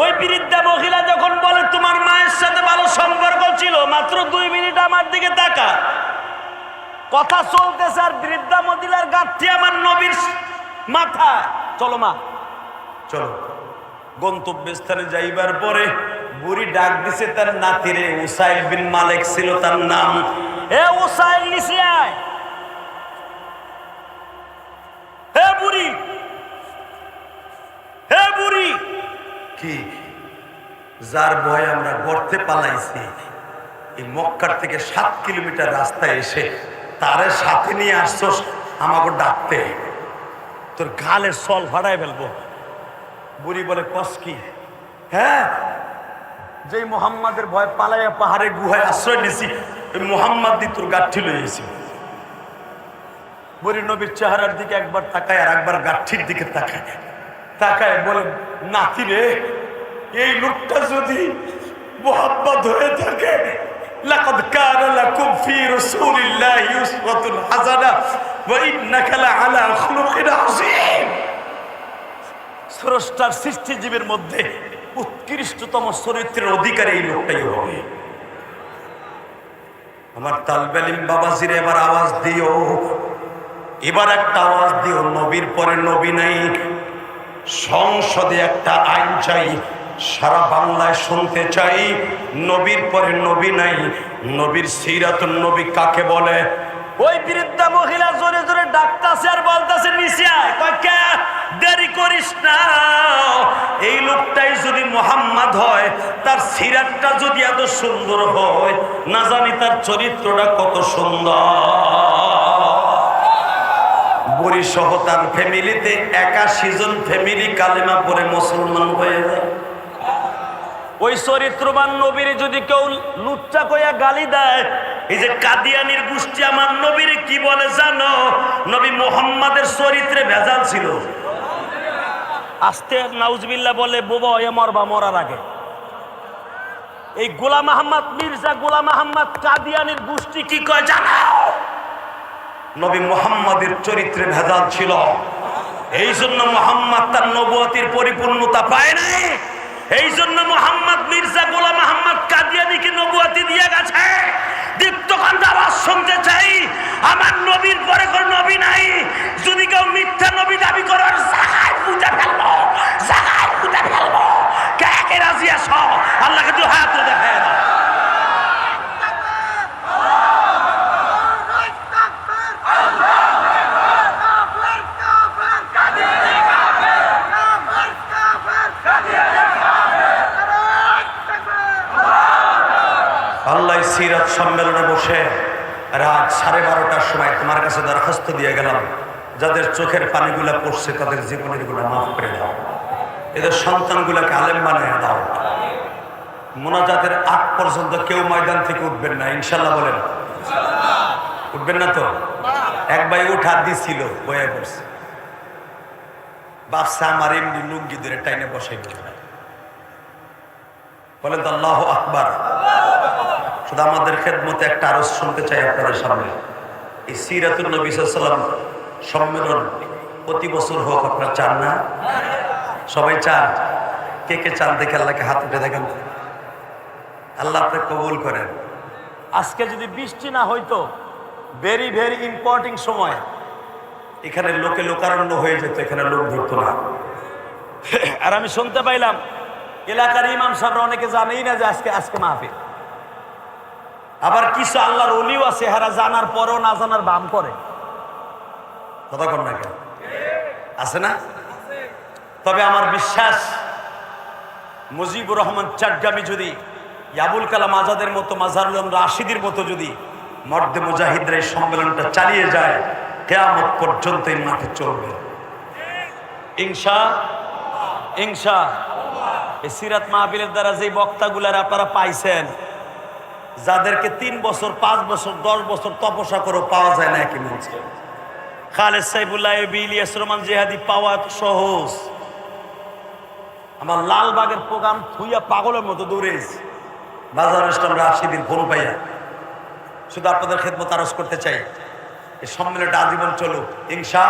ওই বৃদ্ধা মহিলা যখন বলে তোমার মায়ের সাথে ভালো সম্পর্ক ছিল, মাত্র 2 মিনিট আমার দিকে তাকা, কথা চলতেছে আর বৃদ্ধা মহিলার গাঁঠি আমার নবীর মাথা। চলো মা, চলো। গন্তব্যস্থানে যাইবার পরে বুড়ি ডাক দিছে তার নাতিরে, উসাইল বিন মালিক ছিল তার নাম। এ উসাইল, নিচে আয়। হে বুড়ি, হে বুড়ি। কি? যার ভয়ে আমরা গর্তে পালাইছি, এই মক্কার থেকে 7 কিলোমিটার রাস্তায় এসে তারে সাথে নিয়ে আসছস আমাকে ডাকতে, তোর গালের সল ফাড়াই ফেলবো। বুড়ি বলে, কস কি? হ্যাঁ, যে মোহাম্মদের ভয় পালাইয়া পাহাড়ে গুহায় আশ্রয় নিছি, ওই মোহাম্মদ দি তোর গাঠি লইয়েছি। বুড়ি নবীর চেহারার দিকে একবার তাকায় আর একবার গাঠির দিকে তাকায়, তাকায় বলে, নাতি রে, এই লোকটা যদি মোহাম্মদ হয়ে থাকে, লাকাদ কানা লাকুম ফি রাসূলিল্লাহি উসওয়াতুন হাসানাহ ওয়া ইন্নাকা লাআলা খুলুকিন আযীম। স্রষ্টার সৃষ্টিজীবের মধ্যে উৎকৃষ্টতম চরিত্রের অধিকারী এই লোকটাই হবে। আমার তালবেলিম বাবাজিরে এবার আওয়াজ দিও, এবার একটা আওয়াজ দিও, নবীর পরে নবী নাই। সংসদে একটা আইন চাই, সারা বাংলায় শুনতে চাই, নবীর পরে নবী নাই। নবীর সিরাতুন নবী কাকে বলে? ওই বৃদ্ধা মহিলা জোরে জোরে ডাকতাছে আর বলতাছে, নিচে আয়। কয়, কে? দেরি করিস না, এই লোকটাই যদি মোহাম্মদ হয়, তার সিরাতটা যদি এত সুন্দর হয়, না জানি তার চরিত্রটা কত সুন্দর। বুড়ি সহ তার ফ্যামিলিতে 81 জন ফ্যামিলি কালেমা পড়ে মুসলমান হয়ে যায়। ওই চরিত্রবান নবীর যদি কেউ লুচ্চা কইয়া গালি দেয়, এই যে কাদিয়ানির গোষ্ঠী আমার নবীর কি বলে জানো? নবী মুহাম্মাদের চরিত্রে ভেজাল ছিল। আস্তে নাউজুবিল্লাহ বলে, বোবা হয়ে মরবা মরার আগে। এই গোলাম আহমদ মির্জা, গোলাম আহমদ কাদিয়ানির গোষ্ঠী কি কয় জানো? নবী মুহাম্মাদের চরিত্রে ভেজাল ছিল, এই জন্য মুহাম্মদ তার নবুয়তির পরিপূর্ণতা পায় নাই। এই জন্য মুহাম্মদ মির্জা গোলাম আহমদ কাদিয়ানিকে নবুয়তি দিয়ে গেছে। দীপ্তকান্ত আওয়াজ শুনতে চাই, আমার নবীর পরে কোন নবী নাই। যদি কেউ মিথ্যা নবী দাবি করার, জায়গায় পুঁতে ফেলবো, জায়গায় পুঁতে ফেলবো। কে কে রাজি আছো? আল্লাহকে দু হাত দেখায় দাও। আল্লাহ সিরাত সম্মেলনে বসে রাত 12:30টার সময় তোমার কাছে দরখাস্ত দিয়ে গেলাম, যাদের চোখের পানিগুলা পড়ছে তাদের জীবনের গুলো মাফ করে দাও। এদের সন্তানগুলোকে আলেম বানিয়ে দাও। মোনাজাতের আগ পর্যন্ত কেউ ময়দান থেকে উঠবেন না, ইনশাল্লাহ বলেন। উঠবেন না তো? এক ভাই উঠা দিছিল, বয়ে পড়ছে, বাপসা আমার এমনি লুঙ্গি ধরে টাইনে বসাই বলেন তো আল্লাহু আকবার। শুধু আমাদের খেদমতে একটা আরজ শুনতে চাই আপনাদের সামনে। এই সিরাতুন নবী সাল্লাল্লাহু আলাইহি ওয়াসাল্লাম সম্মেলন প্রতি বছর হোক, আপনারা চান না? সবাই চান? কে কে চান দেখে আল্লাহকে হাত উঠে দেখেন। আল্লাহ আপনি কবুল করেন। আজকে যদি বৃষ্টি না হইতো, ভেরি ভেরি ইম্পর্টেন্ট সময়, এখানে লোকে লোকারণ্য হয়ে যেত, এখানে লোক ধরতো না। আর আমি শুনতে পাইলাম এলাকার ইমাম সাহেবরা অনেকে জানেই না যে আজকে মাহফিল। আবার কিছু আল্লাহর ওলিও আছে, হারা জানার পরও না জানার বাম করে। কথা কন না কেন? আছে না? তবে আমার বিশ্বাস মুজিবুর রহমান চাটগামি যদি আবুল কালাম আজাদের মতো, মাজারুল রাশিদের মতো যদি মর্দে মুজাহিদরা এই সম্মেলনটা চালিয়ে যায়, কিয়ামত পর্যন্ত এই মাঠে চলবে ইনশা। এই সিরাত মাহফিলের দ্বারা যে বক্তাগুলার আপনারা পাইছেন, যাদেরকে 3 বছর 5 বছর 10 বছর তপস্যা করে পাওয়া যায় না একই মঞ্চে, খালেদ সাইফুল্লাহ, ইলিয়াস রহমান জিহাদি পাওয়া এত সহজ। আমার লালবাগের প্রোগ্রাম থুইয়া পাগলের মতো দৌড়েছি, মাজারুল ইসলাম রাশিদির ফোন পাইয়া। শুধু আপনাদের খেদমত আরজ করতে চাই, এই সম্মেলনটা আজীবন চলুক ইনশা।